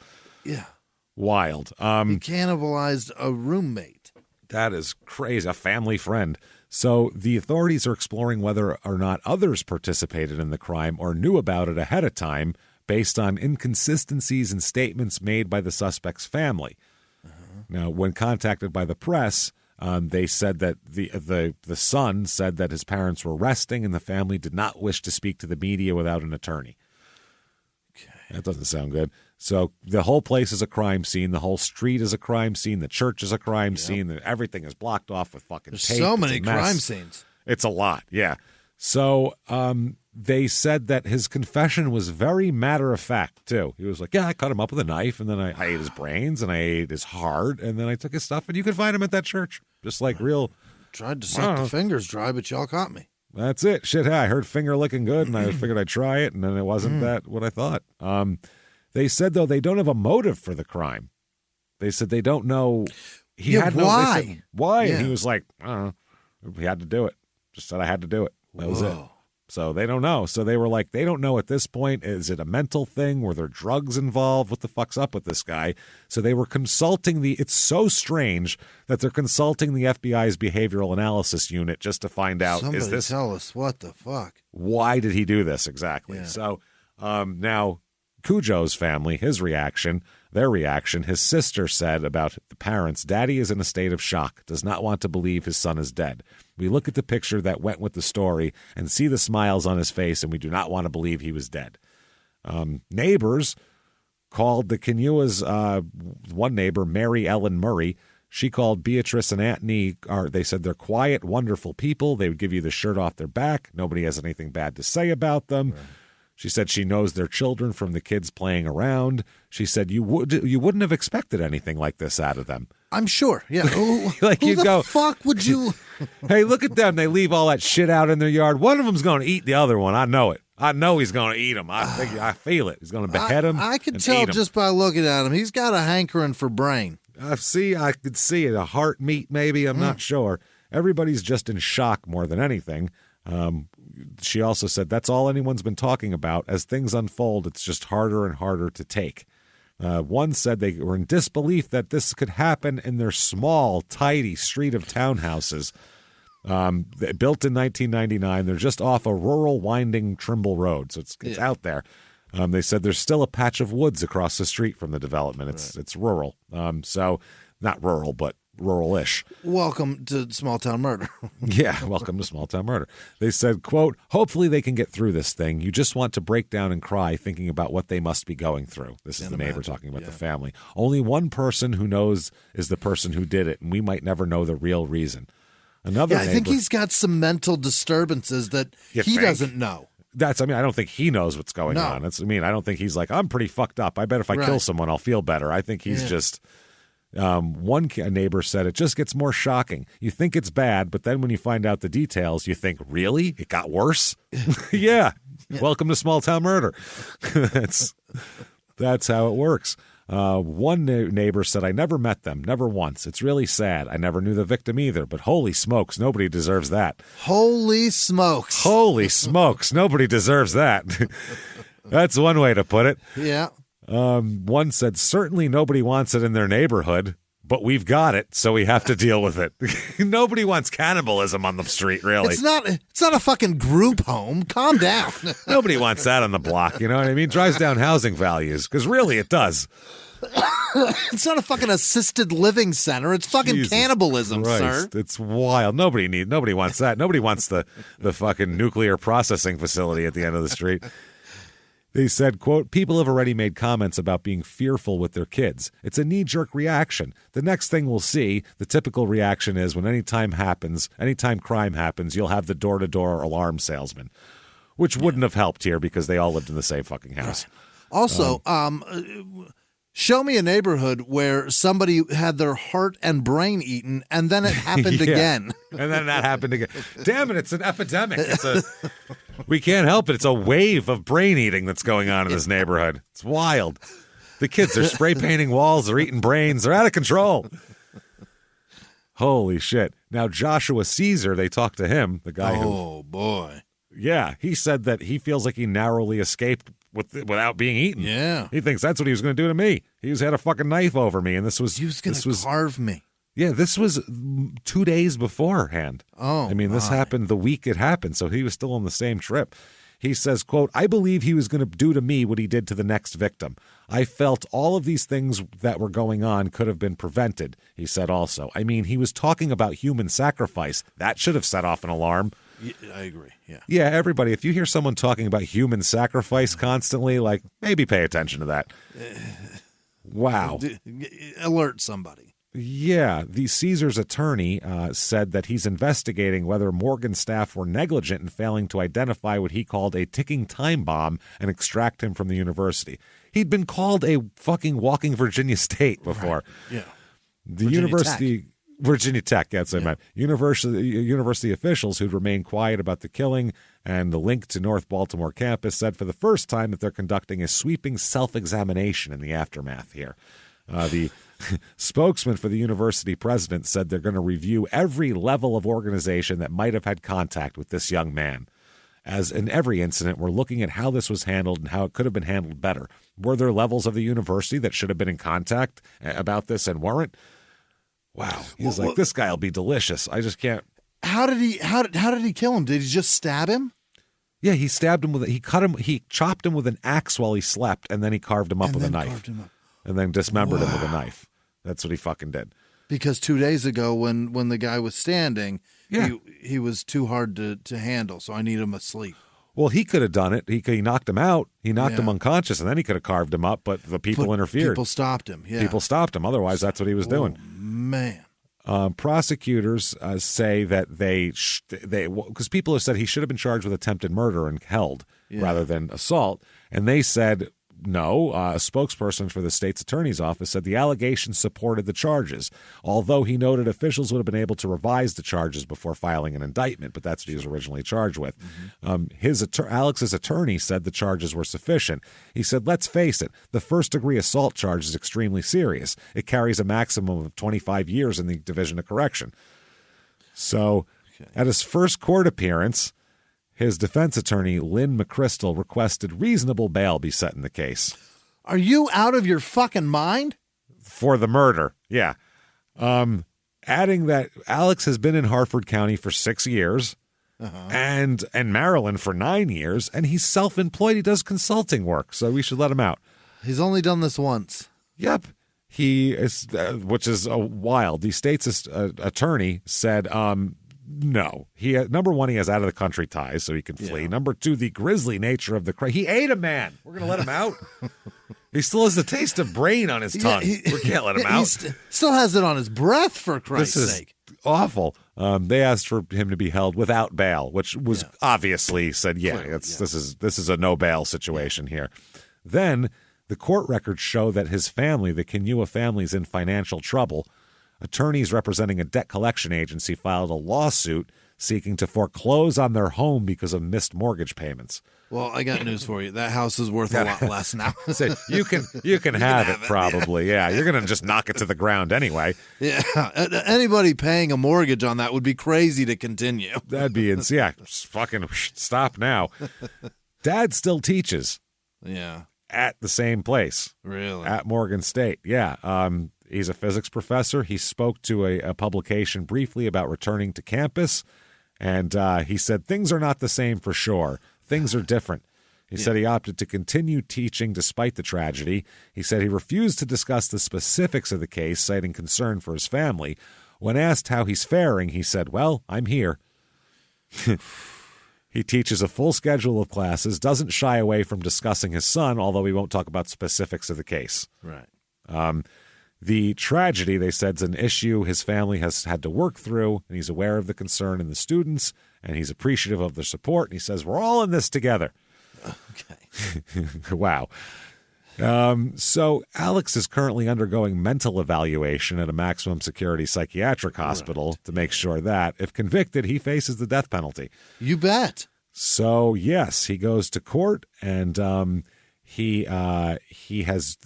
wild. He cannibalized a roommate. That is crazy. A family friend. So the authorities are exploring whether or not others participated in the crime or knew about it ahead of time based on inconsistencies in statements made by the suspect's family. Now, when contacted by the press, they said that the son said that his parents were resting and the family did not wish to speak to the media without an attorney. Okay. That doesn't sound good. So the whole place is a crime scene. The whole street is a crime scene. The church is a crime scene. Everything is blocked off with fucking tape. There's so many crime scenes. It's a lot, yeah. So They said that his confession was very matter-of-fact, too. He was like, yeah, I cut him up with a knife, and then I ate his brains, and I ate his heart, and then I took his stuff, and you could find him at that church. Just like real... Tried to suck the fingers dry, but y'all caught me. That's it. Shit, I heard finger licking good, and I figured I'd try it, and then it wasn't that what I thought. They said, though, they don't have a motive for the crime. They said they don't know... Why? They said, why? Yeah. And he was like, I don't know. He had to do it. Just said I had to do it. That was it. So they don't know. So they were like, they don't know at this point. Is it a mental thing? Were there drugs involved? What the fuck's up with this guy? So they were consulting it's so strange that they're consulting the FBI's behavioral analysis unit just to find out, Somebody tell us what the fuck. Why did he do this exactly? Yeah. So now Cujo's family, their reaction, his sister said about the parents, Daddy is in a state of shock, does not want to believe his son is dead. We look at the picture that went with the story and see the smiles on his face, and we do not want to believe he was dead. Neighbors called the Canuas, one neighbor, Mary Ellen Murray. She called Beatrice and Antony. They said they're quiet, wonderful people. They would give you the shirt off their back. Nobody has anything bad to say about them. Right. She said she knows their children from the kids playing around. She said you wouldn't have expected anything like this out of them. I'm sure, yeah. Like who the fuck would you? Hey, look at them. They leave all that shit out in their yard. One of them's going to eat the other one. I know it. I know he's going to eat him. I feel it. He's going to behead him. I can tell just by looking at him. He's got a hankering for brain. I could see it. A heart meat, maybe. I'm not sure. Everybody's just in shock more than anything. She also said that's all anyone's been talking about. As things unfold, it's just harder and harder to take. One said they were in disbelief that this could happen in their small, tidy street of townhouses. Built in 1999. They're just off a rural, winding Trimble Road, so it's out there. They said there's still a patch of woods across the street from the development. It's rural. So not rural, but rural-ish. Welcome to Small Town Murder. Yeah, welcome to Small Town Murder. They said, quote, hopefully they can get through this thing. You just want to break down and cry thinking about what they must be going through. This is the neighbor talking about the family. Only one person who knows is the person who did it, and we might never know the real reason. Another neighbor, I think he's got some mental disturbances that he doesn't know. I don't think he knows what's going on. I don't think he's like, I'm pretty fucked up. I bet if I kill someone, I'll feel better. I think he's just... One neighbor said it just gets more shocking. You think it's bad, but then when you find out the details, you think, really? It got worse? Yeah. Welcome to Small Town Murder. That's how it works. One neighbor said, I never met them, never once. It's really sad. I never knew the victim either, but holy smokes, nobody deserves that. Holy smokes. Holy smokes, nobody deserves that. That's one way to put it. Yeah. One said, certainly nobody wants it in their neighborhood, but we've got it, so we have to deal with it. Nobody wants cannibalism on the street, really. It's not a fucking group home. Calm down. Nobody wants that on the block, you know what I mean? Drives down housing values, because really it does. It's not a fucking assisted living center. It's fucking cannibalism, sir. It's wild. Nobody wants that. Nobody wants the fucking nuclear processing facility at the end of the street. They said, quote, people have already made comments about being fearful with their kids. It's a knee-jerk reaction. The next thing we'll see, the typical reaction is when anytime crime happens, you'll have the door-to-door alarm salesman, which wouldn't have helped here because they all lived in the same fucking house. Also, show me a neighborhood where somebody had their heart and brain eaten, and then it happened again. And then that happened again. Damn it, it's an epidemic. We can't help it. It's a wave of brain eating that's going on in this neighborhood. It's wild. The kids are spray painting walls. They're eating brains. They're out of control. Holy shit. Now, Joshua Caesar, they talked to him, the guy Oh, boy. Yeah, he said that he feels like he narrowly escaped without being eaten. Yeah. He thinks that's what he was going to do to me. He had a fucking knife over me, and he was going to carve me. Yeah, this was 2 days beforehand. Oh, I mean, this happened the week it happened, so he was still on the same trip. He says, quote, I believe he was going to do to me what he did to the next victim. I felt all of these things that were going on could have been prevented, he said also. I mean, he was talking about human sacrifice. That should have set off an alarm. Yeah, I agree, yeah. Yeah, everybody, if you hear someone talking about human sacrifice constantly, like, maybe pay attention to that. Wow. Alert somebody. Yeah, the Caesars attorney said that he's investigating whether Morgan staff were negligent in failing to identify what he called a ticking time bomb and extract him from the university. He'd been called a fucking walking Virginia State before. Right. Yeah. The Virginia Tech, that's what I meant. University officials who'd remained quiet about the killing and the link to North Baltimore campus said for the first time that they're conducting a sweeping self-examination in the aftermath here. The spokesman for the university president said they're going to review every level of organization that might have had contact with this young man. As in every incident, we're looking at how this was handled and how it could have been handled better. Were there levels of the university that should have been in contact about this and weren't? Wow. He's like, this guy will be delicious. I just can't. How did he kill him? Did he just stab him? Yeah, he stabbed him he chopped him with an axe while he slept, and then he carved him up with a knife. And then dismembered him with a knife. That's what he fucking did. Because 2 days ago when the guy was standing, he was too hard to handle, so I need him asleep. Well, he could have done it. He knocked him out. He knocked him unconscious, and then he could have carved him up, but the people interfered. People stopped him, yeah. People stopped him. Otherwise, that's what he was doing. Man. Prosecutors say that because people have said he should have been charged with attempted murder and held rather than assault, and they said no. A spokesperson for the state's attorney's office said the allegations supported the charges, although he noted officials would have been able to revise the charges before filing an indictment, but that's what he was originally charged with. Alex's attorney said the charges were sufficient. He said, let's face it, the first-degree assault charge is extremely serious. It carries a maximum of 25 years in the Division of Correction. So at his first court appearance, his defense attorney, Lynn McChrystal, requested reasonable bail be set in the case. Are you out of your fucking mind? For the murder, yeah. Adding that Alex has been in Harford County for 6 years and Maryland for 9 years, and he's self-employed. He does consulting work, so we should let him out. He's only done this once. Yep. He is, which is wild. The state's attorney said, no. Number one, he has out of the country ties, so he can flee. Number two, the grisly nature of the crime. He ate a man. We're going to let him out? He still has the taste of brain on his tongue. We can't let him out. He still has it on his breath, for Christ's sake. Awful. They asked for him to be held without bail, which was obviously said, this is a no bail situation here. Then the court records show that his family, the Canua family, is in financial trouble. Attorneys representing a debt collection agency filed a lawsuit seeking to foreclose on their home because of missed mortgage payments. Well, I got news for you. That house is worth a lot less now. So you can have it probably. Yeah, you're going to just knock it to the ground anyway. Yeah, anybody paying a mortgage on that would be crazy to continue. That'd be insane. Yeah, fucking stop now. Dad still teaches. Yeah. At the same place. Really? At Morgan State. Yeah. He's a physics professor. He spoke to a publication briefly about returning to campus, and he said things are not the same for sure. Things are different. He said he opted to continue teaching despite the tragedy. He said he refused to discuss the specifics of the case, citing concern for his family. When asked how he's faring, he said, well, I'm here. He teaches a full schedule of classes, doesn't shy away from discussing his son, although he won't talk about specifics of the case. Right. The tragedy, they said, is an issue his family has had to work through, and he's aware of the concern in the students, and he's appreciative of their support, and he says, we're all in this together. Okay. Wow. So Alex is currently undergoing mental evaluation at a maximum security psychiatric hospital to make sure that, if convicted, he faces the death penalty. You bet. So, yes, he goes to court, and he has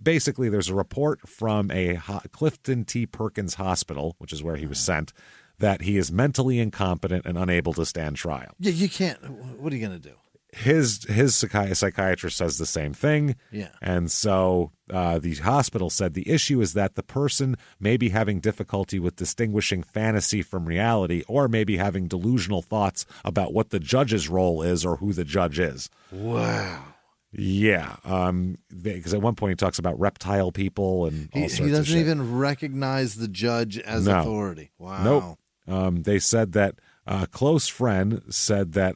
basically there's a report from a Clifton T. Perkins Hospital, which is where he was sent, that he is mentally incompetent and unable to stand trial. Yeah, you can't. What are you going to do? His psychiatrist says the same thing. Yeah. And so the hospital said the issue is that the person may be having difficulty with distinguishing fantasy from reality, or maybe having delusional thoughts about what the judge's role is or who the judge is. Wow. Yeah. Because at one point he talks about reptile people and all sorts of shit. He doesn't even recognize the judge as authority. Wow. Nope. They said that a close friend said that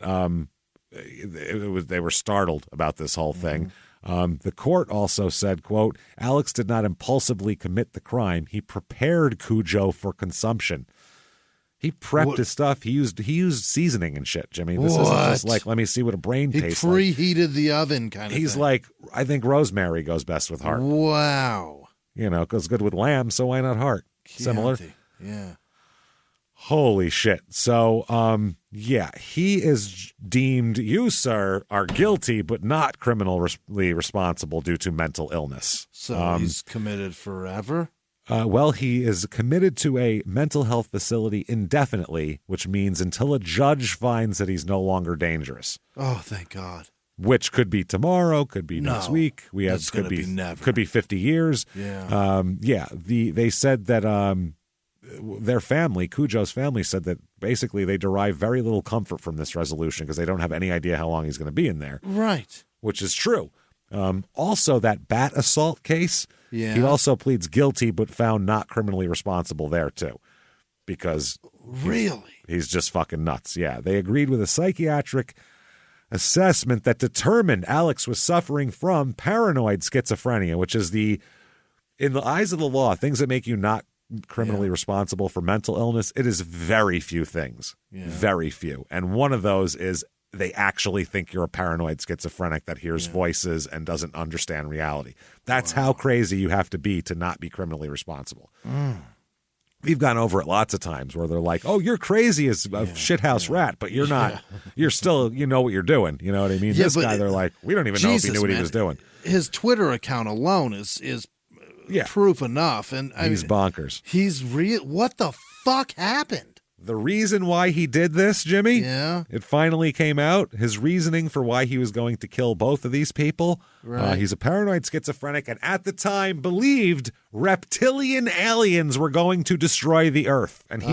they were startled about this whole thing. The court also said, quote, Alex did not impulsively commit the crime. He prepared Cujo for consumption. He prepped his stuff. He used seasoning and shit, Jimmy. This isn't just like, let me see what a brain tastes like. He preheated the oven kind of thing. He's like, I think rosemary goes best with heart. Wow. You know, it goes good with lamb, so why not heart? Similar. Yeah. Holy shit. So, yeah, he is deemed, you, sir, are guilty, but not criminally responsible due to mental illness. So he's committed forever? Well, he is committed to a mental health facility indefinitely, which means until a judge finds that he's no longer dangerous. Oh, thank God. Which could be tomorrow, could be next week. Could be 50 years. Yeah. They said that their family, Cujo's family, said that basically they derive very little comfort from this resolution because they don't have any idea how long he's going to be in there. Right. Which is true. Also, that bat assault case, he also pleads guilty but found not criminally responsible there, too. Because he's just fucking nuts. Yeah, they agreed with a psychiatric assessment that determined Alex was suffering from paranoid schizophrenia, which is in the eyes of the law, things that make you not criminally responsible for mental illness. It is very few things. Very few. And one of those is they actually think you're a paranoid schizophrenic that hears voices and doesn't understand reality. That's how crazy you have to be to not be criminally responsible. We've gone over it lots of times where they're like, oh, you're crazy as a shithouse rat, but you're not. You're still, you know what you're doing. You know what I mean? This guy, they're like, we don't even know if he knew what he was doing. His Twitter account alone is proof enough. And he's bonkers. He's real. What the fuck happened? The reason why he did this, Jimmy, Yeah. it finally came out. His reasoning for why he was going to kill both of these people. Right. He's a paranoid schizophrenic and at the time believed reptilian aliens were going to destroy the Earth. And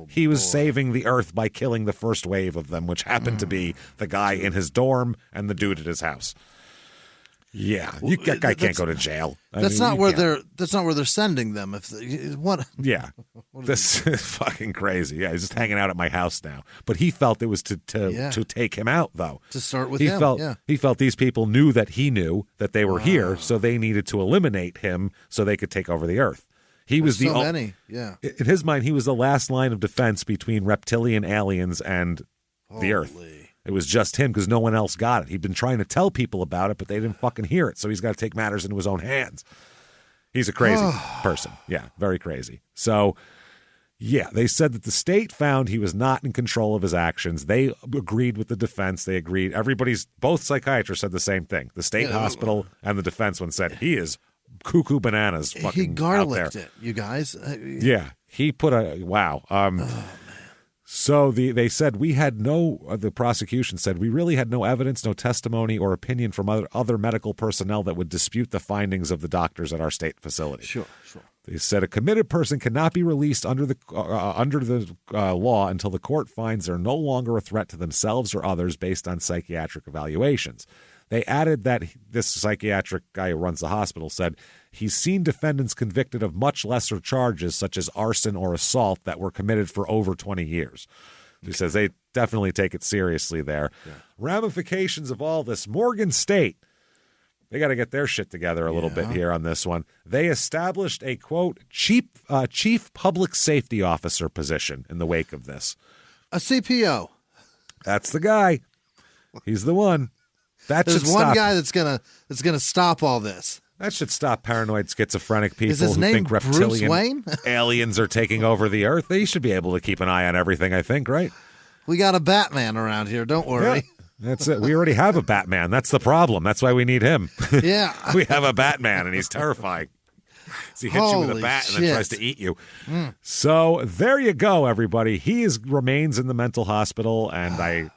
he was saving the Earth by killing the first wave of them, which happened to be the guy in his dorm and the dude at his house. Yeah, that guy can't go to jail. That's not where they're sending them. Yeah, this is fucking crazy. Yeah, he's just hanging out at my house now. But he felt it was to take him out, though. To start with him. He felt these people knew that he knew that they were here, so they needed to eliminate him so they could take over the Earth. He was many. In his mind, he was the last line of defense between reptilian aliens and the Earth. It was just him because no one else got it. He'd been trying to tell people about it, but they didn't fucking hear it. So he's got to take matters into his own hands. He's a crazy person. Yeah, very crazy. So, yeah, they said that the state found he was not in control of his actions. They agreed with the defense. They agreed. Both psychiatrists said the same thing. The state hospital and the defense one said he is cuckoo bananas fucking He garlicked out there. it, you guys. Yeah, he put wow. So they said the prosecution said we really had no evidence, no testimony or opinion from other medical personnel that would dispute the findings of the doctors at our state facility. Sure. They said a committed person cannot be released under the law until the court finds they're no longer a threat to themselves or others based on psychiatric evaluations. They added that this psychiatric guy who runs the hospital said he's seen defendants convicted of much lesser charges, such as arson or assault, that were committed for over 20 years. He says they definitely take it seriously there. Yeah. Ramifications of all this. Morgan State, they got to get their shit together a little bit here on this one. They established a, quote, chief public safety officer position in the wake of this. A CPO. That's the guy. He's the one. There's one guy that's gonna stop all this. That should stop paranoid schizophrenic people Is his who name think reptilian Bruce Wayne? aliens are taking over the Earth. They should be able to keep an eye on everything, I think, right? We got a Batman around here. Don't worry. Yeah, that's it. We already have a Batman. That's the problem. That's why we need him. Yeah. We have a Batman, and he's terrifying. So he hits you with a bat and then tries to eat you. So there you go, everybody. He remains in the mental hospital, and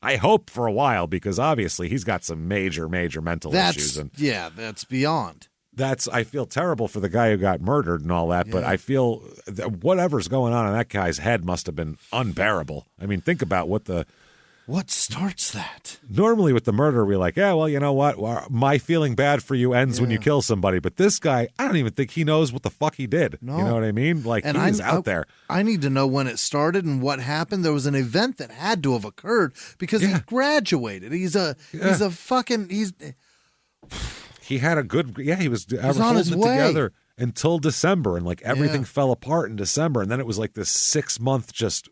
I hope for a while, because obviously he's got some major mental issues. And that's beyond. I feel terrible for the guy who got murdered and all that, but I feel that whatever's going on in that guy's head must have been unbearable. I mean, think about what starts that? Normally with the murder, we're like, yeah, well, you know what? My feeling bad for you ends when you kill somebody. But this guy, I don't even think he knows what the fuck he did. No. You know what I mean? Like, he's out there. I need to know when it started and what happened. There was an event that had to have occurred because he graduated. He had a good, he was on his way together until December, and like everything fell apart in December, and then it was like this 6-month just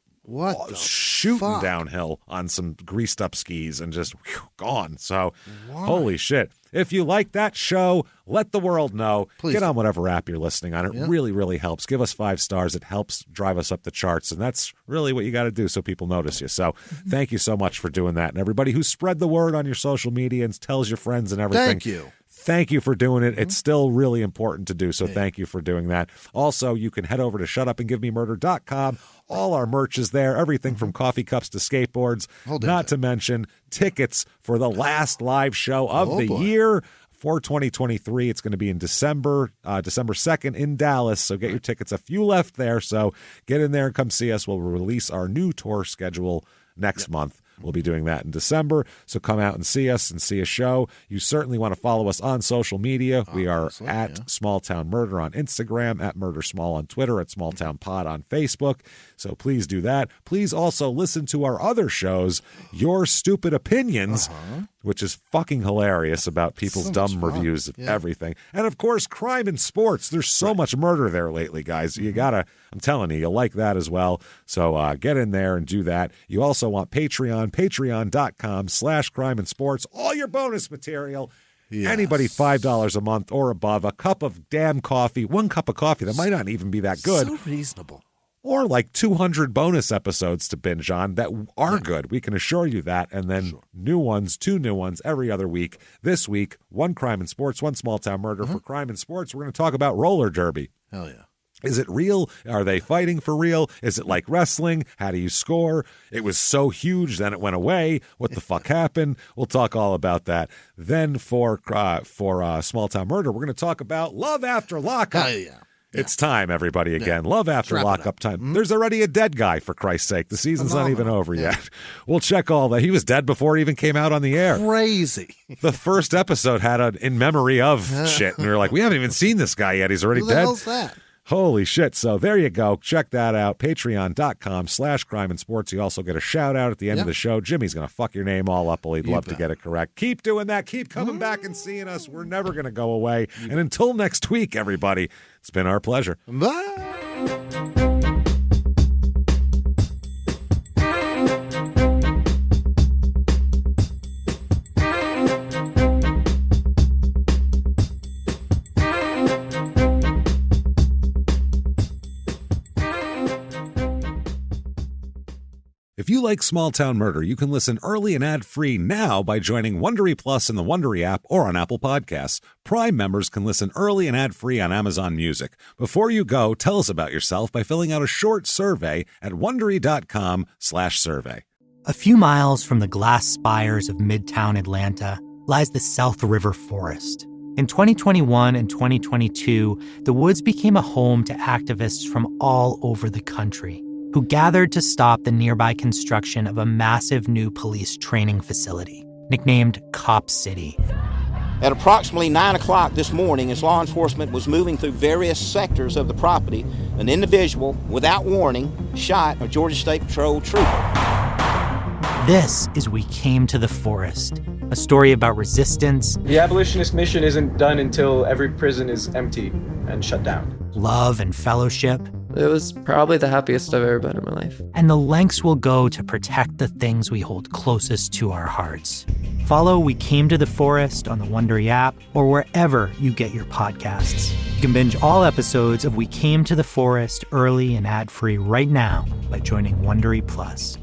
shooting downhill on some greased up skis and just gone. So, holy shit. If you like that show, let the world know. Please. Get on whatever app you're listening on. It really, really helps. Give us 5 stars. It helps drive us up the charts, and that's really what you got to do so people notice you. So thank you so much for doing that. And everybody who spread the word on your social media and tells your friends and everything. Thank you. Thank you for doing it. It's still really important to do, so thank you for doing that. Also, you can head over to shutupandgivememurder.com. All our merch is there, everything from coffee cups to skateboards, not to mention tickets for the last live show of the year for 2023. It's going to be in December 2nd in Dallas, so get your tickets. A few left there, so get in there and come see us. We'll release our new tour schedule next month. We'll be doing that in December, so come out and see us and see a show. You certainly want to follow us on social media. We are at Small Town Murder on Instagram, at Murder Small on Twitter, at Small Town Pod on Facebook. So please do that. Please also listen to our other shows, Your Stupid Opinions, which is fucking hilarious about people's dumb reviews of everything. And of course, Crime and Sports. There's so much murder there lately, guys. You gotta, I'm telling you, you'll like that as well. So get in there and do that. You also want Patreon, patreon.com/crime and sports. All your bonus material. Yes. Anybody $5 a month or above, a cup of damn coffee, 1 cup of coffee that might not even be that good. So reasonable. Or like 200 bonus episodes to binge on that are good. We can assure you that. And then new ones, 2 new ones every other week. This week, 1 Crime and Sports, 1 Small Town Murder. For Crime and Sports, we're going to talk about roller derby. Hell yeah. Is it real? Are they fighting for real? Is it like wrestling? How do you score? It was so huge, then it went away. What the fuck happened? We'll talk all about that. Then for Small Town Murder, we're going to talk about Love After Lockup. Hell yeah. It's time, everybody, again. Love After Lockup time. There's already a dead guy, for Christ's sake. The season's not even over yet. We'll check all that. He was dead before he even came out on the air. Crazy. The first episode had an in memory of shit, and we were like, we haven't even seen this guy yet. He's already dead. Who the hell's that? Holy shit. So there you go. Check that out. Patreon.com/crime and sports. You also get a shout out at the end of the show. Jimmie's going to fuck your name all up. Well, he'd love to get it correct. Keep doing that. Keep coming back and seeing us. We're never going to go away. And until next week, everybody, it's been our pleasure. Bye. If you like Small Town Murder, you can listen early and ad-free now by joining Wondery Plus in the Wondery app or on Apple Podcasts. Prime members can listen early and ad-free on Amazon Music. Before you go, tell us about yourself by filling out a short survey at Wondery.com/survey. A few miles from the glass spires of Midtown Atlanta lies the South River Forest. In 2021 and 2022, the woods became a home to activists from all over the country who gathered to stop the nearby construction of a massive new police training facility, nicknamed Cop City. At approximately 9 o'clock this morning, as law enforcement was moving through various sectors of the property, an individual, without warning, shot a Georgia State Patrol trooper. This is We Came to the Forest, a story about resistance. The abolitionist mission isn't done until every prison is empty and shut down. Love and fellowship. It was probably the happiest I've ever been in my life. And the lengths we'll go to protect the things we hold closest to our hearts. Follow We Came to the Forest on the Wondery app or wherever you get your podcasts. You can binge all episodes of We Came to the Forest early and ad-free right now by joining Wondery Plus.